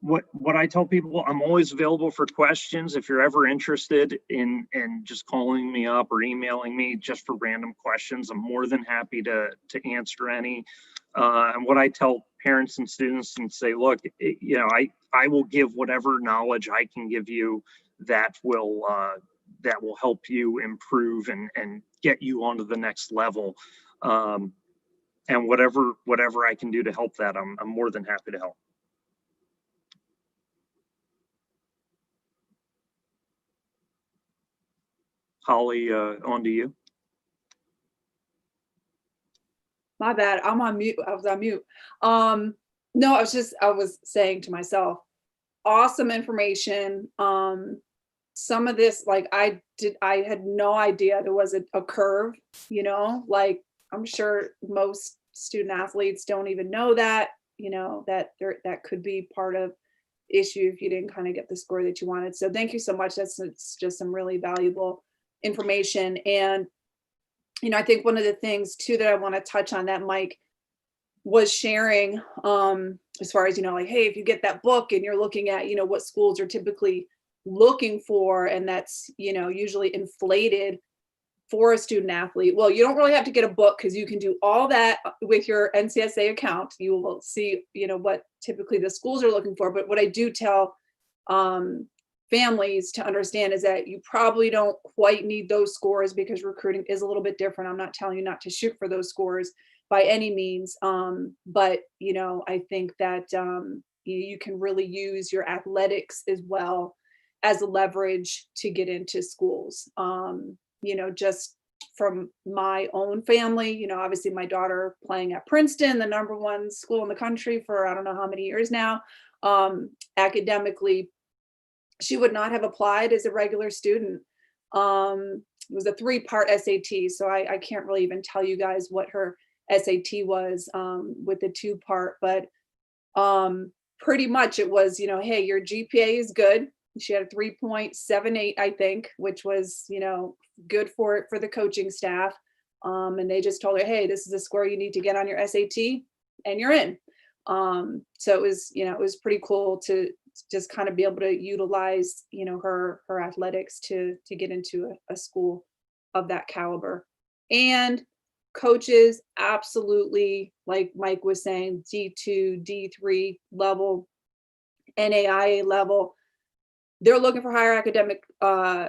[SPEAKER 3] what I tell people, I'm always available for questions. If you're ever interested in just calling me up or emailing me just for random questions, I'm more than happy to answer any. And what I tell parents and students and say, look, I will give whatever knowledge I can give you that will help you improve and get you onto the next level. And whatever I can do to help that, I'm more than happy to help. Holly, on to you.
[SPEAKER 2] My bad, I'm on mute. I was on mute. No, I was saying to myself, awesome information. Some of this, like I had no idea there was a curve, like I'm sure most student athletes don't even know that, that could be part of issue if you didn't kind of get the score that you wanted. So thank you so much. It's just some really valuable information. And, I think one of the things too that I want to touch on that Mike was sharing, as far as, like, hey, if you get that book and you're looking at, what schools are typically looking for, and that's, usually inflated for a student athlete. Well, you don't really have to get a book because you can do all that with your NCSA account. You will see, what typically the schools are looking for. But what I do tell families to understand is that you probably don't quite need those scores because recruiting is a little bit different. I'm not telling you not to shoot for those scores by any means. But, I think that you can really use your athletics as well as a leverage to get into schools. Just from my own family, obviously my daughter playing at Princeton, the #1 school in the country for I don't know how many years now, academically, she would not have applied as a regular student. It was a 3-part SAT, so I can't really even tell you guys what her SAT was with the 2-part, but pretty much it was, hey, your GPA is good. She had a 3.78, I think, which was, good for the coaching staff. And they just told her, hey, this is the score you need to get on your SAT and you're in. So it was pretty cool to just kind of be able to utilize, her athletics to get into a school of that caliber. And coaches, absolutely, like Mike was saying, D2, D3 level, NAIA level, they're looking for higher academic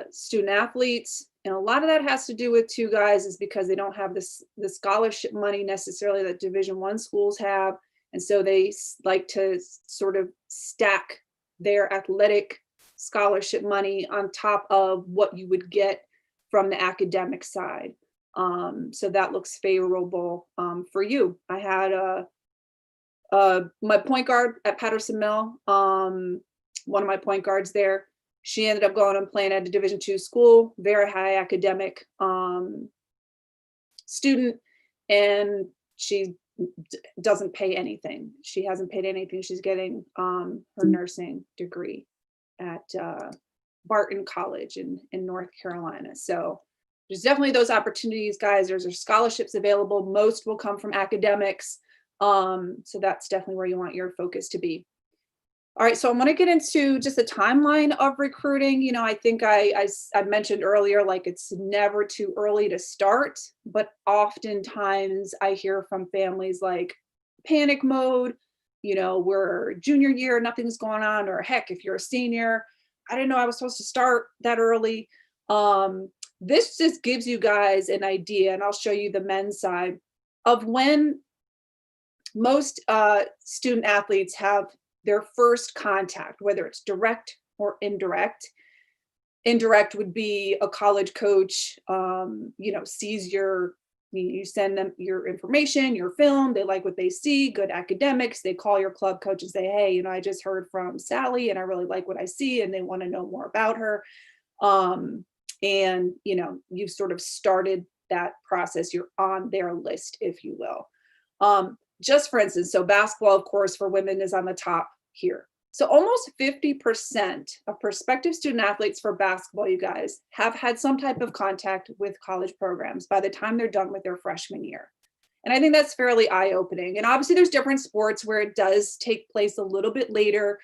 [SPEAKER 2] student athletes. And a lot of that has to do with two guys is because they don't have the scholarship money necessarily that Division I schools have. And so they like to sort of stack their athletic scholarship money on top of what you would get from the academic side. So that looks favorable for you. I had my point guard at Patterson Mill, one of my point guards there, she ended up going and playing at a Division II school, very high academic student, and she doesn't pay anything. She hasn't paid anything. She's getting her nursing degree at Barton College in North Carolina. So there's definitely those opportunities, guys. There's scholarships available. Most will come from academics. So that's definitely where you want your focus to be. All right, so I'm going to get into just a timeline of recruiting. I think I mentioned earlier, like it's never too early to start, but oftentimes I hear from families like panic mode, we're junior year, nothing's going on, or heck, if you're a senior, I didn't know I was supposed to start that early. this just gives you guys an idea, and I'll show you the men's side of when most student athletes have their first contact, whether it's direct or indirect. Indirect would be a college coach, sees you send them your information, your film, they like what they see, good academics, they call your club coach and say, hey, I just heard from Sally and I really like what I see, and they want to know more about her. And you've sort of started that process. You're on their list, if you will. Just for instance, so basketball, of course, for women is on the top here. So almost 50% of prospective student athletes for basketball, you guys, have had some type of contact with college programs by the time they're done with their freshman year. And I think that's fairly eye-opening. And obviously there's different sports where it does take place a little bit later.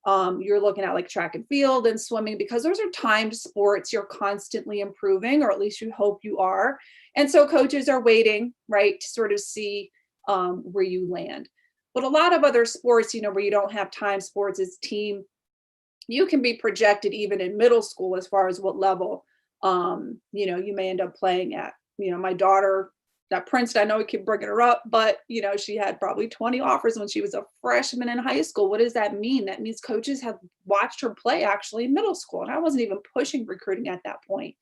[SPEAKER 2] You're looking at like track and field and swimming, because those are timed sports. You're constantly improving, or at least you hope you are. And so coaches are waiting, right, to sort of see where you land. But a lot of other sports, where you don't have time sports as team, you can be projected even in middle school as far as what level, you may end up playing at. My daughter at Princeton, I know we keep bringing her up, but, she had probably 20 offers when she was a freshman in high school. What does that mean? That means coaches have watched her play actually in middle school. And I wasn't even pushing recruiting at that point.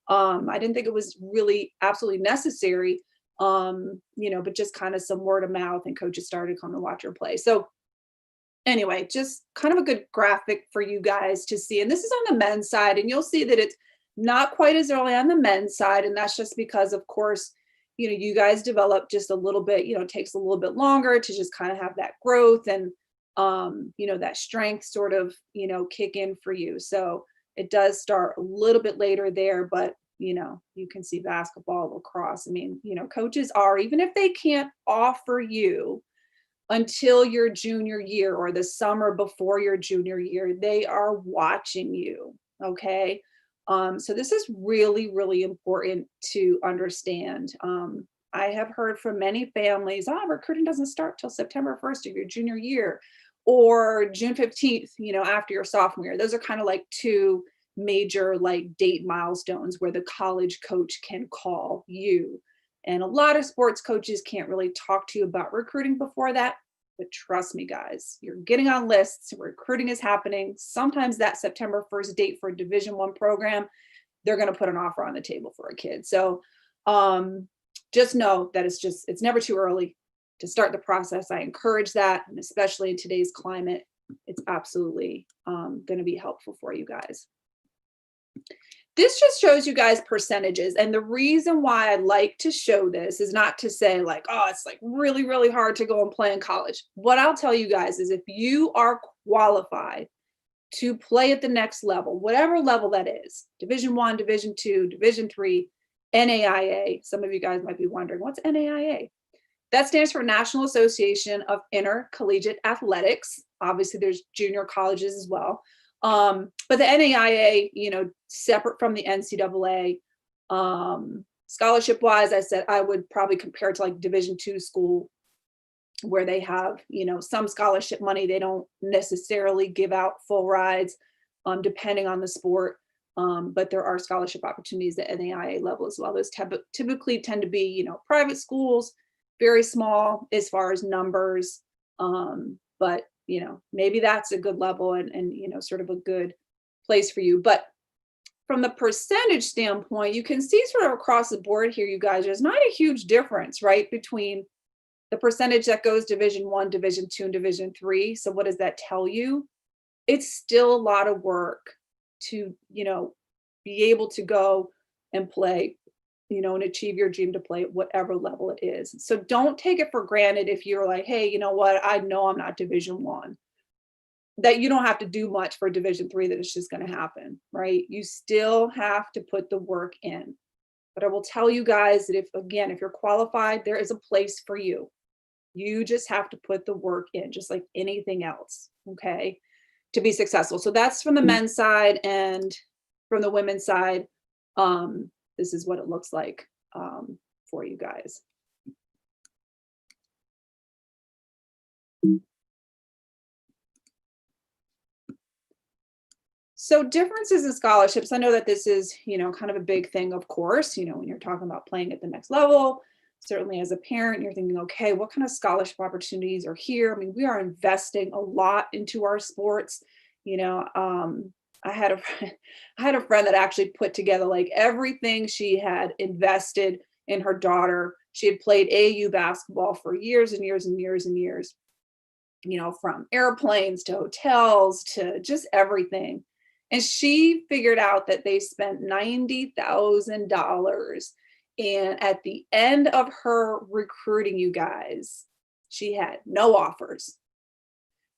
[SPEAKER 2] I didn't think it was really absolutely necessary. But just kind of some word of mouth, and coaches started to come to watch her play. So anyway, just kind of a good graphic for you guys to see. And this is on the men's side, and you'll see that it's not quite as early on the men's side. And that's just because, of course, you guys develop just a little bit, it takes a little bit longer to just kind of have that growth and, that strength sort of, kick in for you. So it does start a little bit later there, but you can see basketball, lacrosse. I mean, coaches are, even if they can't offer you until your junior year or the summer before your junior year, they are watching you. Okay. So this is really, really important to understand. I have heard from many families, recruiting doesn't start till September 1st of your junior year, or June 15th, after your sophomore year. Those are kind of like two major date milestones where the college coach can call you. And a lot of sports coaches can't really talk to you about recruiting before that. But trust me, guys, you're getting on lists, recruiting is happening. Sometimes that September 1st date for a Division I program, they're going to put an offer on the table for a kid. So just know that it's never too early to start the process. I encourage that. And especially in today's climate, it's absolutely going to be helpful for you guys. This just shows you guys percentages. And the reason why I like to show this is not to say it's really, really hard to go and play in college. What I'll tell you guys is if you are qualified to play at the next level, whatever level that is, Division I, Division II, Division III, NAIA, some of you guys might be wondering, what's NAIA? That stands for National Association of Intercollegiate Athletics. Obviously, there's junior colleges as well. But the NAIA, separate from the NCAA, scholarship wise, I said I would probably compare it to Division II school, where they have, some scholarship money. They don't necessarily give out full rides, depending on the sport. But there are scholarship opportunities at NAIA level as well. Those typically tend to be, private schools, very small as far as numbers. But maybe that's a good level and sort of a good place for you. But from the percentage standpoint, you can see sort of across the board here, you guys, there's not a huge difference, right, between the percentage that goes Division I, Division II, and Division III. So what does that tell you? It's still a lot of work to, be able to go and play, and achieve your dream to play at whatever level it is. So don't take it for granted if you're like, hey, you know what? I know I'm not Division I, that you don't have to do much for Division III, that it's just going to happen, right? You still have to put the work in. But I will tell you guys that if you're qualified, there is a place for you. You just have to put the work in, just like anything else, okay, to be successful. So that's from the men's side, and from the women's side, this is what it looks like for you guys. So differences in scholarships, I know that this is, kind of a big thing, of course, when you're talking about playing at the next level. Certainly as a parent, you're thinking, okay, what kind of scholarship opportunities are here? I mean, we are investing a lot into our sports. I had a I had a friend that actually put together like everything she had invested in her daughter. She had played AAU basketball for years and years and years and years, from airplanes to hotels to just everything. And she figured out that they spent $90,000. And at the end of her recruiting, you guys, she had no offers.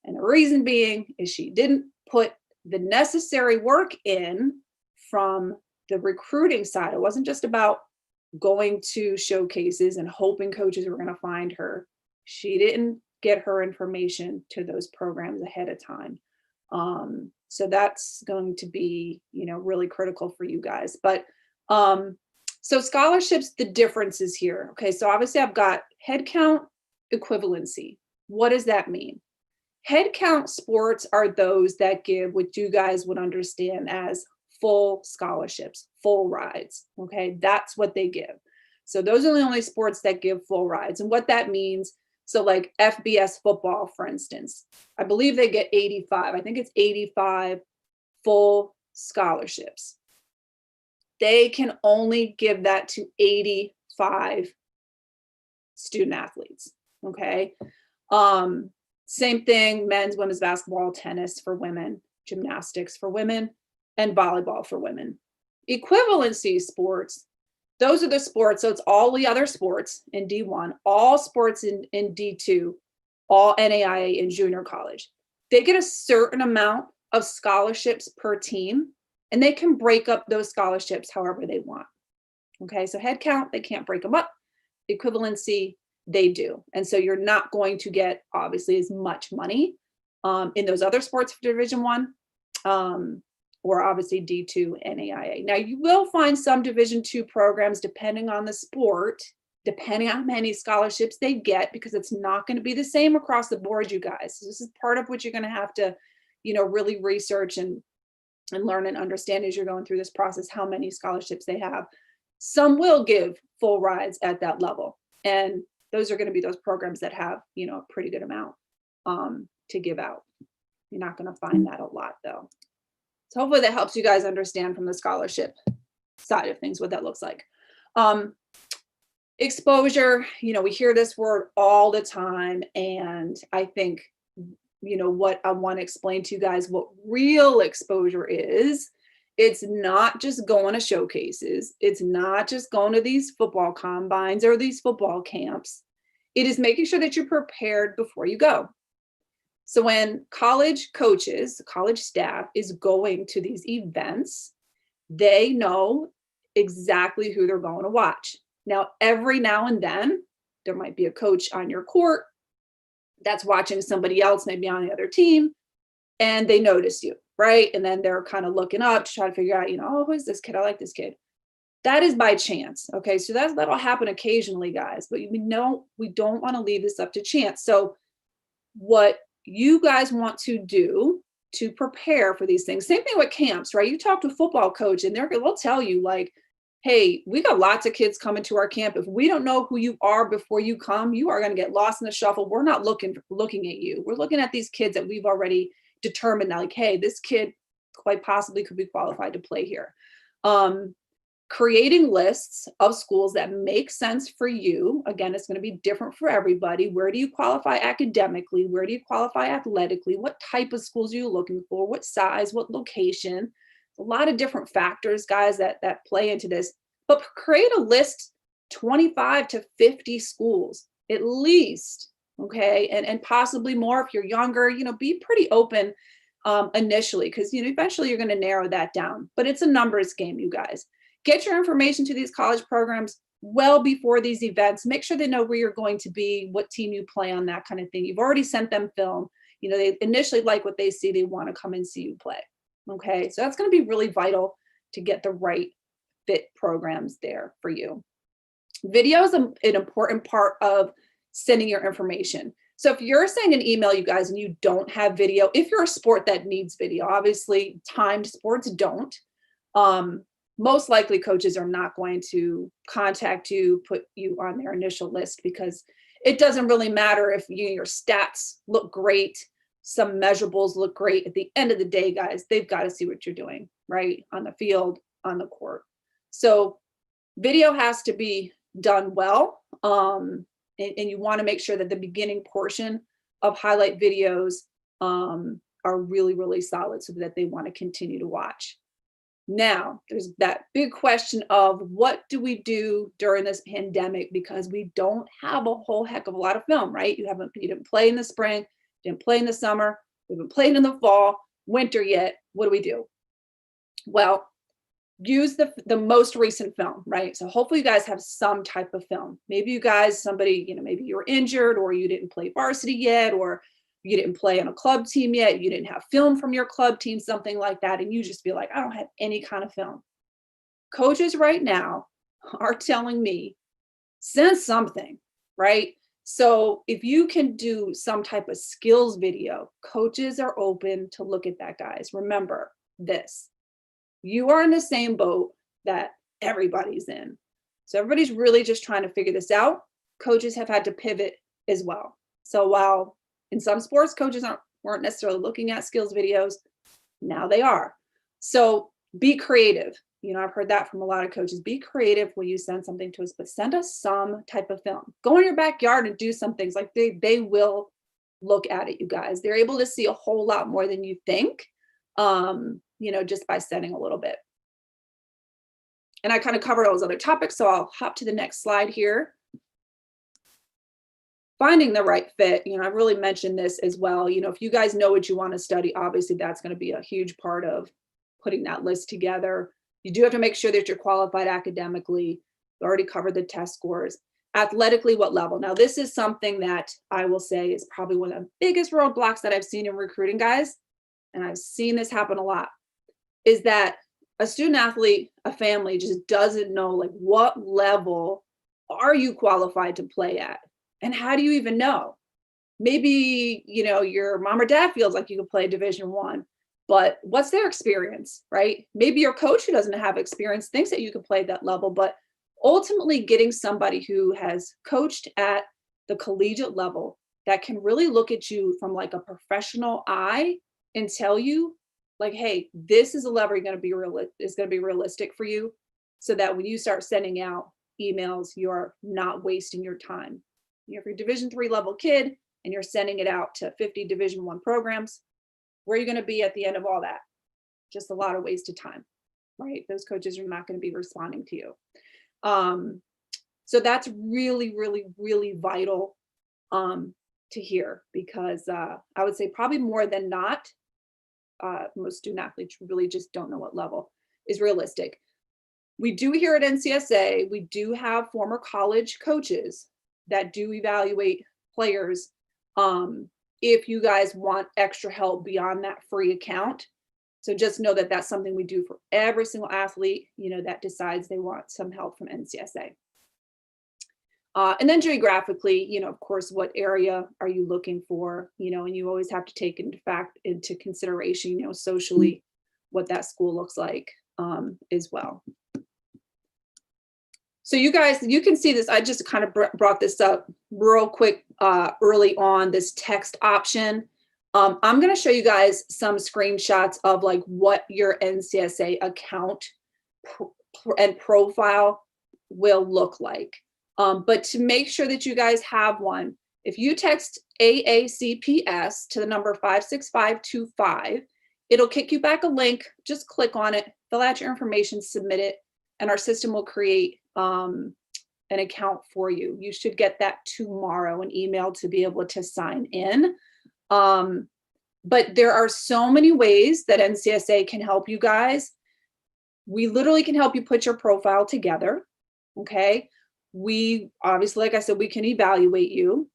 [SPEAKER 2] And the reason being is she didn't put the necessary work in from the recruiting side. It wasn't just about going to showcases and hoping coaches were going to find her. She didn't get her information to those programs ahead of time. So that's going to be, really critical for you guys. But so scholarships, the differences here. Okay, so obviously I've got head count, equivalency. What does that mean? Head count sports are those that give what you guys would understand as full scholarships, full rides. Okay, that's what they give. So those are the only sports that give full rides. And what that means, so like FBS football, for instance, I believe they get 85. I think it's 85 full scholarships. They can only give that to 85 student athletes. Okay. Same thing, men's, women's basketball, tennis for women, gymnastics for women, and volleyball for women. Equivalency sports, those are the sports. So it's all the other sports in D1, all sports in D2, all NAIA in junior college. They get a certain amount of scholarships per team, and they can break up those scholarships however they want. Okay, so head count, they can't break them up. Equivalency, they do. And so you're not going to get obviously as much money in those other sports for Division I or obviously D2 NAIA. Now you will find some Division II programs, depending on the sport, depending on how many scholarships they get, because it's not going to be the same across the board, you guys. So this is part of what you're going to have to, really research and learn and understand as you're going through this process, how many scholarships they have. Some will give full rides at that level. And those are going to be those programs that have, a pretty good amount to give out. You're not going to find that a lot though. So hopefully that helps you guys understand from the scholarship side of things, what that looks like. Exposure, we hear this word all the time. And I think, what I want to explain to you guys, what real exposure is, it's not just going to showcases. It's not just going to these football combines or these football camps. It is making sure that you're prepared before you go. So when college coaches, college staff is going to these events, they know exactly who they're going to watch. Now, every now and then, there might be a coach on your court that's watching somebody else, maybe on the other team, and they notice you, right? And then they're kind of looking up to try to figure out, oh, who is this kid? I like this kid. That is by chance. Okay, so that'll happen occasionally, guys, but we don't want to leave this up to chance. So what you guys want to do to prepare for these things, same thing with camps, right? You talk to a football coach and they'll tell you like, hey, we got lots of kids coming to our camp. If we don't know who you are before you come, you are going to get lost in the shuffle. We're not looking at you. We're looking at these kids that we've already determined, like, hey, this kid quite possibly could be qualified to play here. Creating lists of schools that make sense for you. Again, it's going to be different for everybody. Where do you qualify academically? Where do you qualify athletically? What type of schools are you looking for? What size? What location? A lot of different factors, guys, that play into this. But create a list, 25 to 50 schools at least, okay? And possibly more if you're younger. Be pretty open initially, because eventually you're going to narrow that down. But it's a numbers game, you guys. Get your information to these college programs well before these events. Make sure they know where you're going to be, what team you play on, that kind of thing. You've already sent them film. They initially like what they see. They want to come and see you play. Okay, so that's going to be really vital to get the right fit programs there for you. Video is an important part of sending your information. So if you're sending an email, you guys, and you don't have video, if you're a sport that needs video, obviously timed sports don't. Most likely coaches are not going to contact you, put you on their initial list, because it doesn't really matter if your stats look great, some measurables look great. At the end of the day, guys, they've got to see what you're doing, right? On the field, on the court. So video has to be done well. And you want to make sure that the beginning portion of highlight videos are really, really solid so that they want to continue to watch. Now, there's that big question of what do we do during this pandemic, because we don't have a whole heck of a lot of film, right? You didn't play in the spring, didn't play in the summer, we haven't played in the fall, winter yet. What do we do? Well, use the most recent film, right? So hopefully you guys have some type of film. Maybe you guys, maybe you're injured, or you didn't play varsity yet, or you didn't play on a club team yet, you didn't have film from your club team, something like that, and you just be like, I don't have any kind of film. Coaches right now are telling me, send something, right? So if you can do some type of skills video, coaches are open to look at that, guys. Remember this, you are in the same boat that everybody's in. So everybody's really just trying to figure this out. Coaches have had to pivot as well. So while in some sports, coaches weren't necessarily looking at skills videos, now they are. So be creative. I've heard that from a lot of coaches. Be creative when you send something to us, but send us some type of film. Go in your backyard and do some things. Like they will look at it, you guys. They're able to see a whole lot more than you think, just by sending a little bit. And I kind of covered all those other topics, so I'll hop to the next slide here. Finding the right fit, I've really mentioned this as well. If you guys know what you want to study, obviously that's going to be a huge part of putting that list together. You do have to make sure that you're qualified academically. We already covered the test scores. Athletically, what level? Now, this is something that I will say is probably one of the biggest roadblocks that I've seen in recruiting, guys, and I've seen this happen a lot, is that a student athlete, a family just doesn't know, like, what level are you qualified to play at? And how do you even know? Maybe, your mom or dad feels like you can play Division I, but what's their experience, right? Maybe your coach, who doesn't have experience, thinks that you can play that level, but ultimately getting somebody who has coached at the collegiate level that can really look at you from like a professional eye and tell you, like, hey, this is a level is going to be realistic for you, so that when you start sending out emails, you're not wasting your time. If you're a Division III level kid and you're sending it out to 50 Division I programs, where are you going to be at the end of all that? Just a lot of wasted time, right? Those coaches are not going to be responding to you. So that's really, really, really vital to hear, because I would say probably more than not, most student athletes really just don't know what level is realistic. We do here at NCSA, we do have former college coaches that do evaluate players if you guys want extra help beyond that free account. So just know that that's something we do for every single athlete, that decides they want some help from NCSA. And then geographically, of course, what area are you looking for, and you always have to take into consideration, socially, what that school looks like as well. So you guys, you can see this. I just kind of brought this up real quick early on, this text option. I'm going to show you guys some screenshots of like what your NCSA account and profile will look like. But to make sure that you guys have one, if you text AACPS to the number 56525, it'll kick you back a link. Just click on it, fill out your information, submit it, and our system will create an account for you. You should get that tomorrow, an email to be able to sign in. But there are so many ways that NCSA can help you guys. We literally can help you put your profile together, okay? We obviously, like I said, we can evaluate you.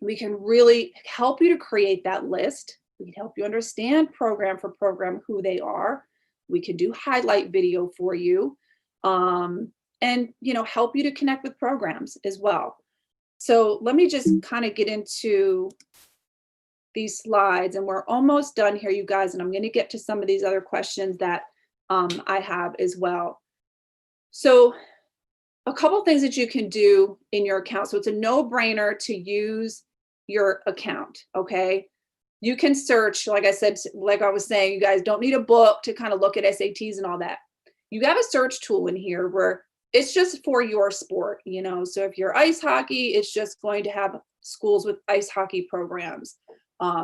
[SPEAKER 2] We can really help you to create that list. We can help you understand program for program who they are. We can do highlight video for you, and help you to connect with programs as well. So let me just kind of get into these slides, and we're almost done here, you guys, and I'm going to get to some of these other questions that I have as well. So a couple things that you can do in your account. So it's a no-brainer to use your account, okay? You can search, like I said, like I was saying, you guys don't need a book to kind of look at SATs and all that. You have a search tool in here where it's just for your sport, you know? So if you're ice hockey, it's just going to have schools with ice hockey programs.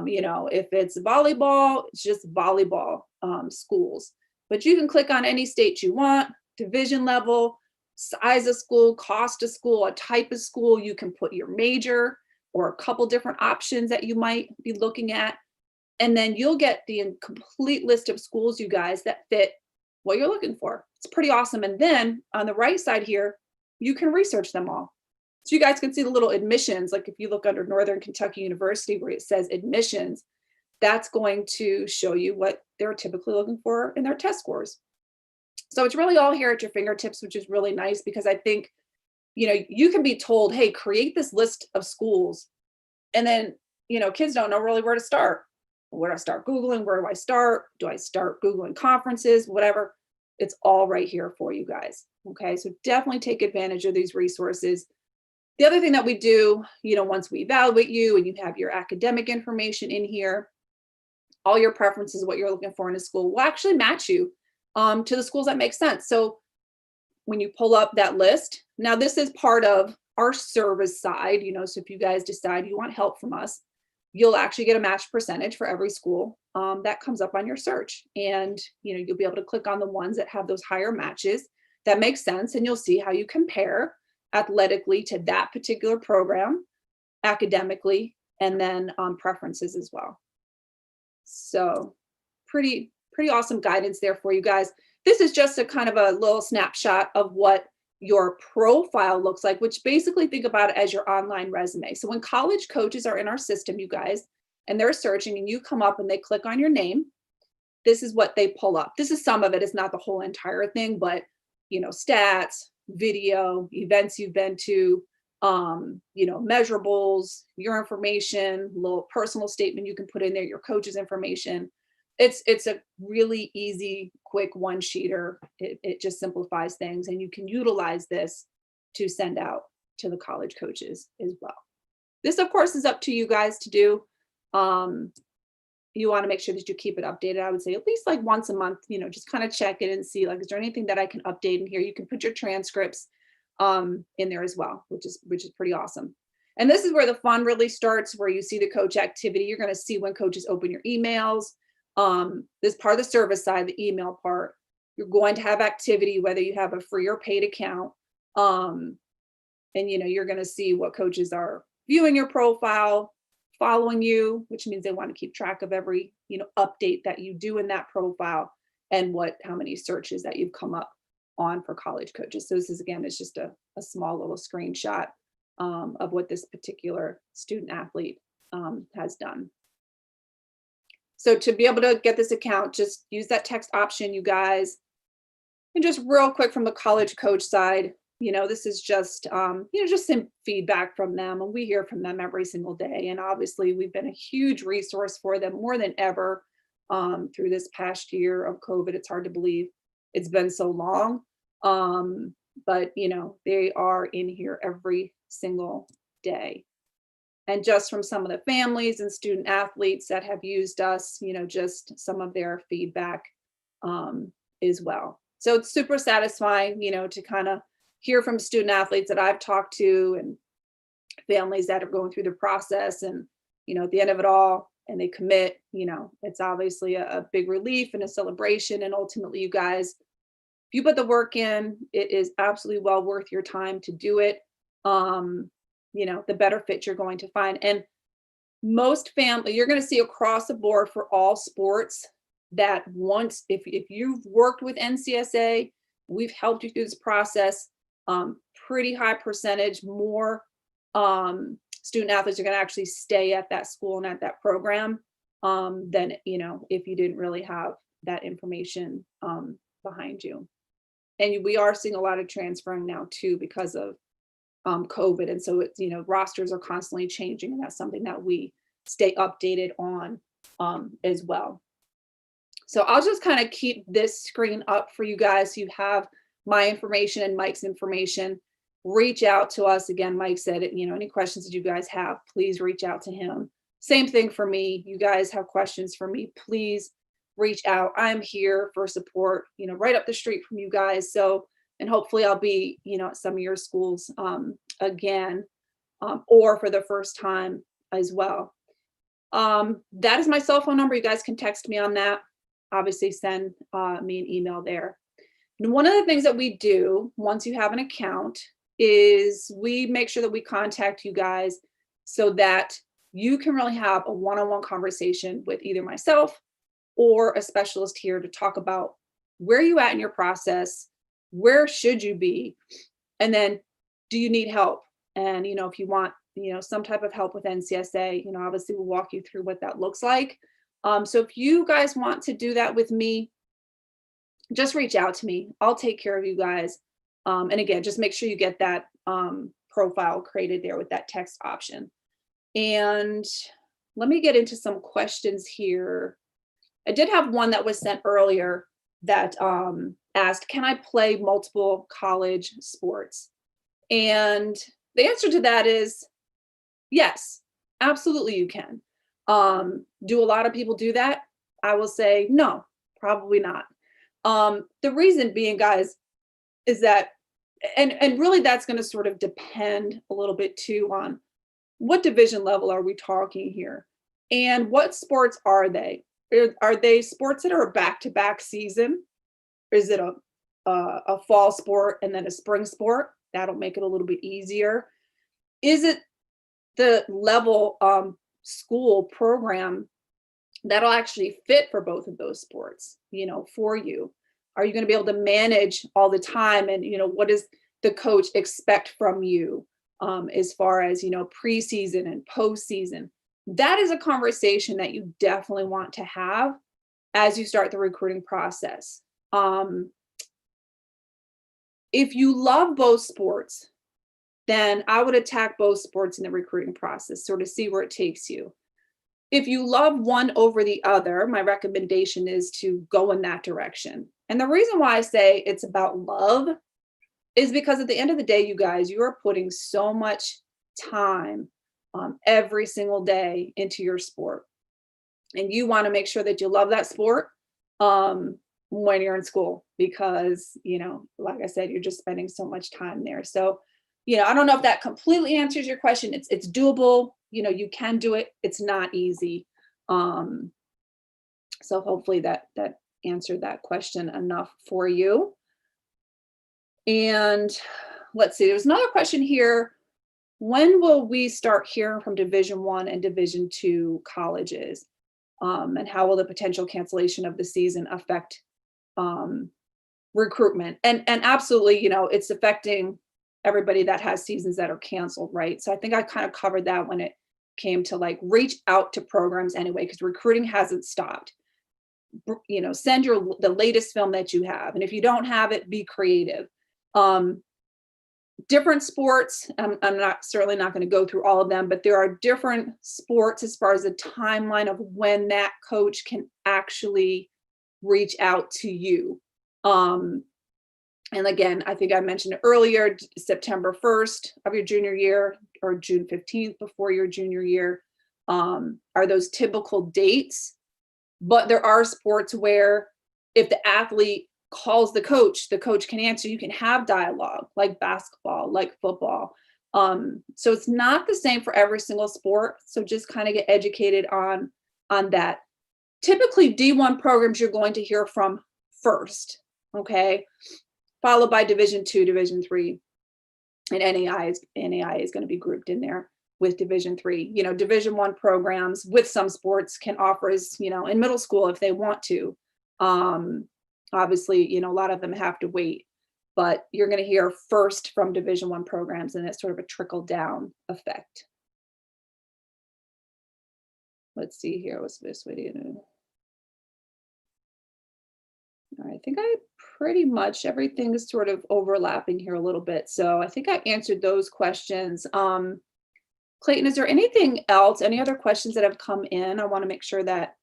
[SPEAKER 2] You know, if it's volleyball, it's just volleyball schools. But you can click on any state you want, division level, size of school, cost of school, a type of school. You can put your major or a couple different options that you might be looking at. And then you'll get the complete list of schools, you guys, that fit what you're looking for. It's pretty awesome. And then on the right side here, you can research them all. So you guys can see the little admissions, like if you look under Northern Kentucky University where it says admissions, that's going to show you what they're typically looking for in their test scores. So it's really all here at your fingertips, which is really nice because I think, you know, you can be told, hey, create this list of schools. And then, you know, kids don't know really where to start. Where do I start Googling? Where do I start? Do I start Googling conferences? Whatever. It's all right here for you guys. Okay. So definitely take advantage of these resources. The other thing that we do, you know, once we evaluate you and you have your academic information in here, all your preferences, what you're looking for in a school, will actually match you to the schools that make sense. So when you pull up that list, now this is part of our service side, you know, so if you guys decide you want help from us, you'll actually get a match percentage for every school that comes up on your search. And, you know, you'll be able to click on the ones that have those higher matches that make sense. And you'll see how you compare athletically to that particular program, academically, and then preferences as well. So pretty awesome guidance there for you guys. This is just a kind of a little snapshot of what your profile looks like, which basically think about it as your online resume. So when college coaches are in our system, you guys, and they're searching and you come up and they click on your name, this is what they pull up. This is some of it. It's not the whole entire thing, but, you know, stats, video, events you've been to, you know, measurables, your information, little personal statement you can put in there, your coach's information. It's a really easy, quick one-sheeter. It just simplifies things, and you can utilize this to send out to the college coaches as well. This, of course, is up to you guys to do. You want to make sure that you keep it updated. I would say at least like once a month, you know, just kind of check it and see, like, is there anything that I can update in here? You can put your transcripts in there as well, which is pretty awesome. And this is where the fun really starts, where you see the coach activity. You're going to see when coaches open your emails. This part of the service side, the email part, you're going to have activity, whether you have a free or paid account. And, you know, you're going to see what coaches are viewing your profile, following you, which means they want to keep track of every, you know, update that you do in that profile and how many searches that you've come up on for college coaches. So this is, again, it's just a small little screenshot of what this particular student athlete has done. So to be able to get this account, just use that text option, you guys. And just real quick from the college coach side, you know, this is just, you know, just some feedback from them. And we hear from them every single day. And obviously we've been a huge resource for them more than ever through this past year of COVID. It's hard to believe it's been so long. But, you know, they are in here every single day. And just from some of the families and student athletes that have used us, you know, just some of their feedback as well. So it's super satisfying, you know, to kind of hear from student athletes that I've talked to and families that are going through the process, and, you know, at the end of it all, and they commit, you know, it's obviously a big relief and a celebration. And ultimately, you guys, if you put the work in, it is absolutely well worth your time to do it. You know, the better fit you're going to find. And most family, you're going to see across the board for all sports that once, if you've worked with NCSA, we've helped you through this process, pretty high percentage, more student athletes are going to actually stay at that school and at that program than, you know, if you didn't really have that information behind you. And we are seeing a lot of transferring now too, because of COVID. And so it's, rosters are constantly changing, and that's something that we stay updated on as well. So I'll just kind of keep this screen up for you guys so you have my information and Mike's information. Reach out to us. Again, Mike said, any questions that you guys have, please reach out to him. Same thing for me. You guys have questions for me, please reach out. I'm here for support, right up the street from you guys. So, and hopefully I'll be, at some of your schools again, or for the first time as well. That is my cell phone number. You guys can text me on that. Obviously send me an email there. And one of the things that we do once you have an account is we make sure that we contact you guys so that you can really have a one-on-one conversation with either myself or a specialist here to talk about where you at in your process, where should you be, and then do you need help? And, if you want, some type of help with NCSA, obviously we'll walk you through what that looks like. So if you guys want to do that with me, just reach out to me. I'll take care of you guys. And again, just make sure you get that profile created there with that text option. And let me get into some questions here. I did have one that was sent earlier that asked, can I play multiple college sports? And the answer to that is yes, absolutely you can. Do a lot of people do that? I will say no, probably not. The reason being, guys, is that, and really that's going to sort of depend a little bit too on what division level are we talking here, and what sports are they? Are they sports that are a back-to-back season? Is it a fall sport and then a spring sport? That'll make it a little bit easier. Is it the level school program that'll actually fit for both of those sports, for you? Are you going to be able to manage all the time? And, what does the coach expect from you as far as, preseason and postseason? That is a conversation that you definitely want to have as you start the recruiting process. If you love both sports, then I would attack both sports in the recruiting process, sort of see where it takes you. If you love one over the other, my recommendation is to go in that direction. And the reason why I say it's about love is because at the end of the day, you guys, you are putting so much time every single day into your sport. And you want to make sure that you love that sport when you're in school, because, like I said, you're just spending so much time there. So, I don't know if that completely answers your question. It's doable. You can do it. It's not easy. So hopefully that answered that question enough for you. And let's see, there's another question here. When will we start hearing from Division I and Division II colleges? And how will the potential cancellation of the season affect recruitment? And absolutely, it's affecting everybody that has seasons that are canceled, right? So I think I kind of covered that when it came to reach out to programs anyway, because recruiting hasn't stopped. Send the latest film that you have. And if you don't have it, be creative. Different sports, I'm certainly not going to go through all of them, but there are different sports as far as the timeline of when that coach can actually reach out to you. And again, I think I mentioned it earlier, September 1st of your junior year or June 15th before your junior year are those typical dates. But there are sports where if the athlete calls the coach can answer. You can have dialogue, like basketball, like football. So it's not the same for every single sport. So just kind of get educated on that. Typically D1 programs you're going to hear from first, okay? Followed by Division II, Division III, and NAI is going to be grouped in there with Division III. Division I programs with some sports can offer as, in middle school if they want to. Obviously, a lot of them have to wait, but you're going to hear first from Division I programs, and it's sort of a trickle down effect. Let's see here. What's the best way to do it? All right, I think I pretty much everything is sort of overlapping here a little bit. So I think I answered those questions. Clayton, is there anything else, any other questions that have come in? I want to make sure that.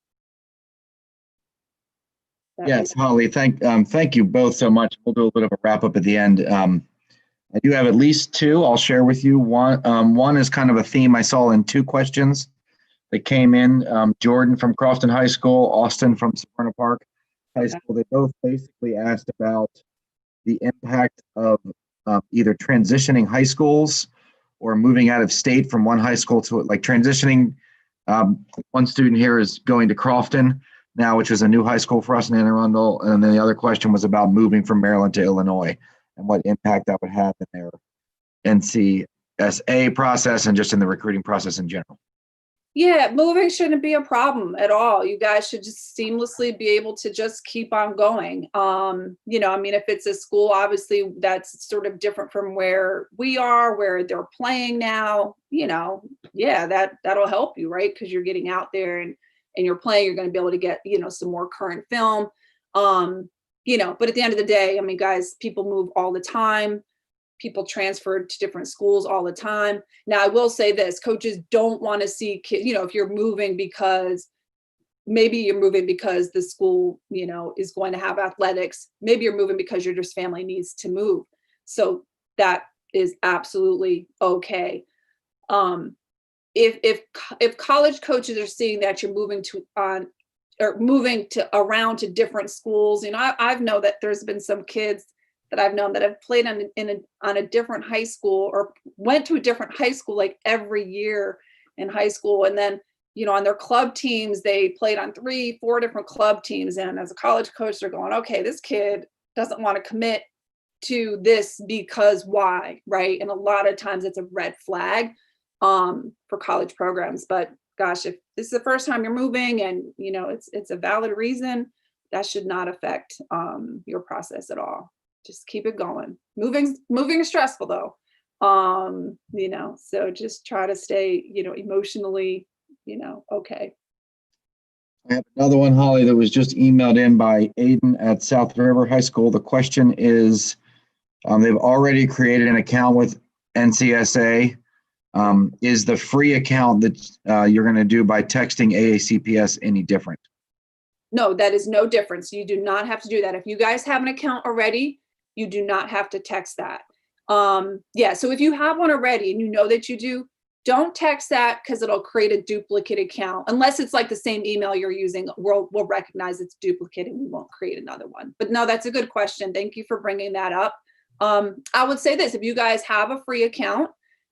[SPEAKER 1] Yes, Holly, thank you both so much. We'll do a little bit of a wrap up at the end. I do have at least two I'll share with you. One is kind of a theme I saw in two questions that came in. Jordan from Crofton High School, Austin from Smyrna Park High School. They both basically asked about the impact of either transitioning high schools or moving out of state from one high school to like transitioning. One student here is going to Crofton now, which is a new high school for us in Anne Arundel. And then the other question was about moving from Maryland to Illinois and what impact that would have in their NCSA process and just in the recruiting process in general.
[SPEAKER 2] Yeah, moving shouldn't be a problem at all. You guys should just seamlessly be able to just keep on going. You know, I mean, if it's a school, obviously that's sort of different from where we are, where they're playing now, you know, yeah, that'll help you, right? Because you're getting out there and you're playing, you're going to be able to get, you know, some more current film. You know, but at the end of the day, I mean, guys, people move all the time. People transfer to different schools all the time. Now, I will say this, coaches don't want to see kids, you know, if you're moving because maybe you're moving because the school, you know, is going to have athletics. Maybe you're moving because your just family needs to move. So that is absolutely okay. If college coaches are seeing that you're moving around to different schools, you know, I've known that there's been some kids that I've known that have played on a different high school or went to a different high school like every year in high school. And then, you know, on their club teams, they played on 3-4 different club teams. And as a college coach, they're going, okay, this kid doesn't want to commit to this because why, right? And a lot of times it's a red flag for college programs. But gosh, if this is the first time you're moving and, you know, it's a valid reason, that should not affect your process at all. Just keep it going. Moving is stressful though. You know, so just try to stay, you know, emotionally, you know, okay.
[SPEAKER 1] I have another one, Holly, that was just emailed in by Aiden at South River High School. The question is, they've already created an account with NCSA. Is the free account that you're going to do by texting AACPS any different?
[SPEAKER 2] No, that is no difference. You do not have to do that. If you guys have an account already, you do not have to text that. Yeah, so if you have one already and you know that you do, don't text that because it'll create a duplicate account. Unless it's like the same email you're using, we'll recognize it's duplicate and we won't create another one. But no, that's a good question. Thank you for bringing that up. I would say this, if you guys have a free account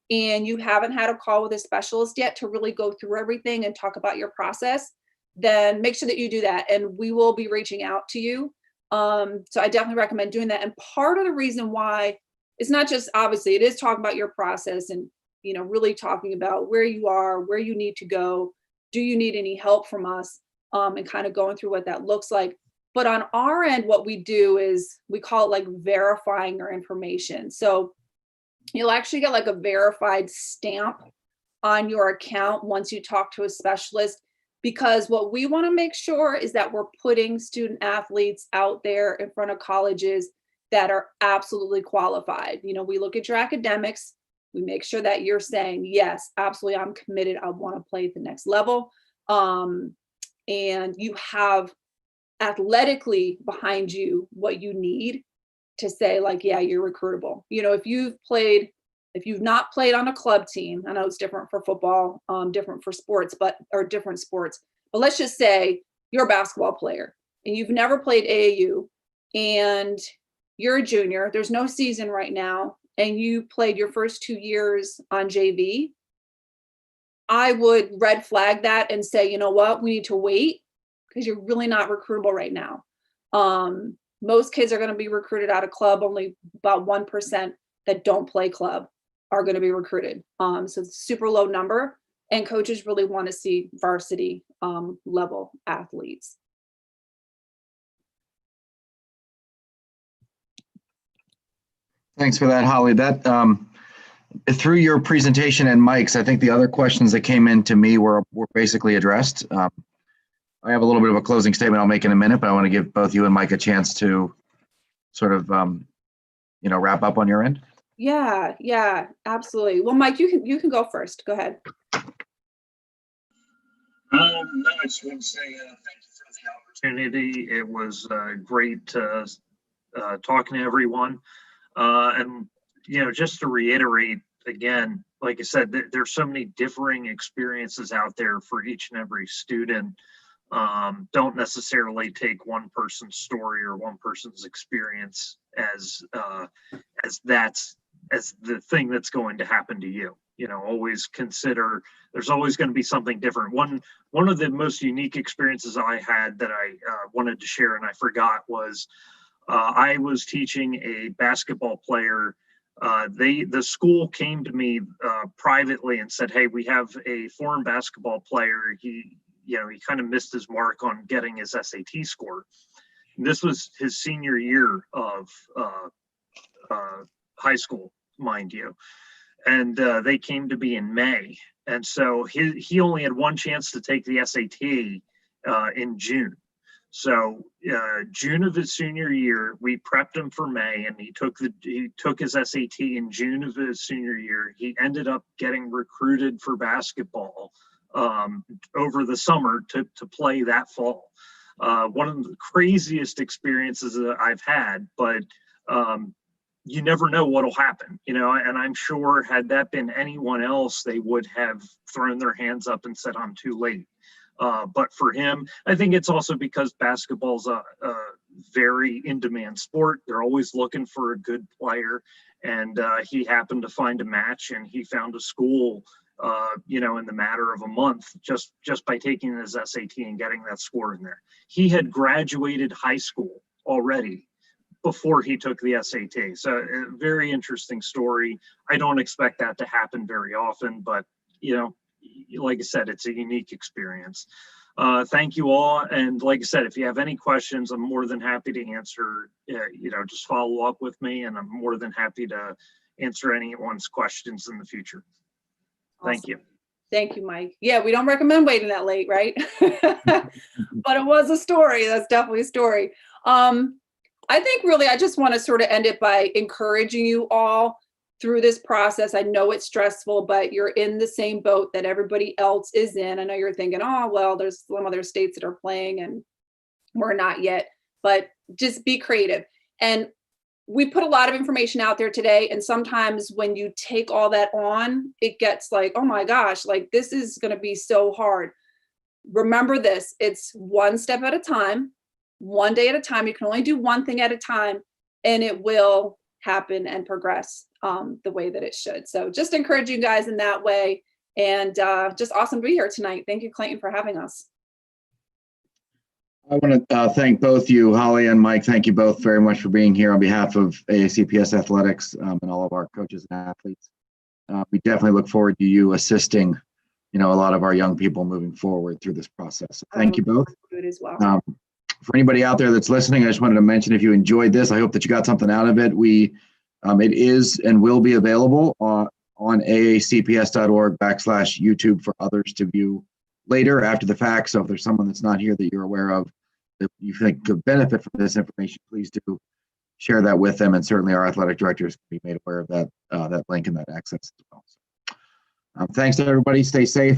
[SPEAKER 2] and you haven't had a call with a specialist yet to really go through everything and talk about your process, then make sure that you do that and we will be reaching out to you. So I definitely recommend doing that. And part of the reason why it's not just, obviously it is talking about your process and, you know, really talking about where you are, where you need to go. Do you need any help from us? And kind of going through what that looks like. But on our end, what we do is we call it like verifying your information. So you'll actually get like a verified stamp on your account once you talk to a specialist. Because what we want to make sure is that we're putting student athletes out there in front of colleges that are absolutely qualified. You know, we look at your academics, we make sure that you're saying, yes, absolutely, I'm committed, I want to play at the next level. And you have athletically behind you what you need to say like, yeah, you're recruitable. You know, if you've not played on a club team, I know it's different for football, different for sports, or different sports, but let's just say you're a basketball player and you've never played AAU and you're a junior, there's no season right now, and you played your first 2 years on JV, I would red flag that and say, you know what, we need to wait because you're really not recruitable right now. Most kids are going to be recruited out of club, only about 1% that don't play club are going to be recruited. So it's a super low number, and coaches really want to see varsity level athletes.
[SPEAKER 1] Thanks for that, Holly. That through your presentation and Mike's, I think the other questions that came in to me were basically addressed. I have a little bit of a closing statement I'll make in a minute, but I want to give both you and Mike a chance to sort of, wrap up on your end.
[SPEAKER 2] Yeah, absolutely. Well, Mike, you can go first. Go ahead.
[SPEAKER 3] No, I just want to say thank you for the opportunity. It was great talking to everyone. And, just to reiterate again, like I said, there's so many differing experiences out there for each and every student. Don't necessarily take one person's story or one person's experience as the thing that's going to happen to you. Always consider there's always going to be something different. One of the most unique experiences I had that I wanted to share and I forgot was I was teaching a basketball player. The school came to me privately and said, "Hey, we have a foreign basketball player. He kind of missed his mark on getting his SAT score." And this was his senior year of high school, mind you. And they came to me in May. And so he only had one chance to take the SAT in June. So June of his senior year, we prepped him for May, and he took his SAT in June of his senior year. He ended up getting recruited for basketball over the summer to play that fall. One of the craziest experiences that I've had, but you never know what'll happen, and I'm sure had that been anyone else, they would have thrown their hands up and said, "I'm too late." But for him, I think it's also because basketball's a very in-demand sport. They're always looking for a good player, and he happened to find a match, and he found a school, in the matter of a month, just by taking his SAT and getting that score in there. He had graduated high school already before he took the SAT. So a very interesting story. I don't expect that to happen very often, but like I said, it's a unique experience. Thank you all. And like I said, if you have any questions, I'm more than happy to answer, just follow up with me, and I'm more than happy to answer anyone's questions in the future. Thank you.
[SPEAKER 2] Thank you, Mike. Yeah, we don't recommend waiting that late, right? But it was a story. That's definitely a story. I think really I just want to sort of end it by encouraging you all through this process. I know it's stressful, but you're in the same boat that everybody else is in. I know you're thinking, oh, well, there's some other states that are playing and we're not yet, but just be creative. And we put a lot of information out there today. And sometimes when you take all that on, it gets like, oh my gosh, like this is going to be so hard. Remember this, it's one step at a time. One day at a time. You can only do one thing at a time, and it will happen and progress the way that it should. So just encourage you guys in that way, and just awesome to be here tonight. Thank you, Clayton, for having us.
[SPEAKER 1] I want to thank both you, Holly and Mike. Thank you both very much for being here on behalf of AACPS Athletics and all of our coaches and athletes. We definitely look forward to you assisting, a lot of our young people moving forward through this process. So thank you both.
[SPEAKER 2] Good as well.
[SPEAKER 1] For anybody out there that's listening, I just wanted to mention, if you enjoyed this, I hope that you got something out of it. It is and will be available on aacps.org/YouTube for others to view later after the fact. So if there's someone that's not here that you're aware of that you think could benefit from this information, please do share that with them. And certainly our athletic directors can be made aware of that link and that access as well. So, thanks to everybody. Stay safe.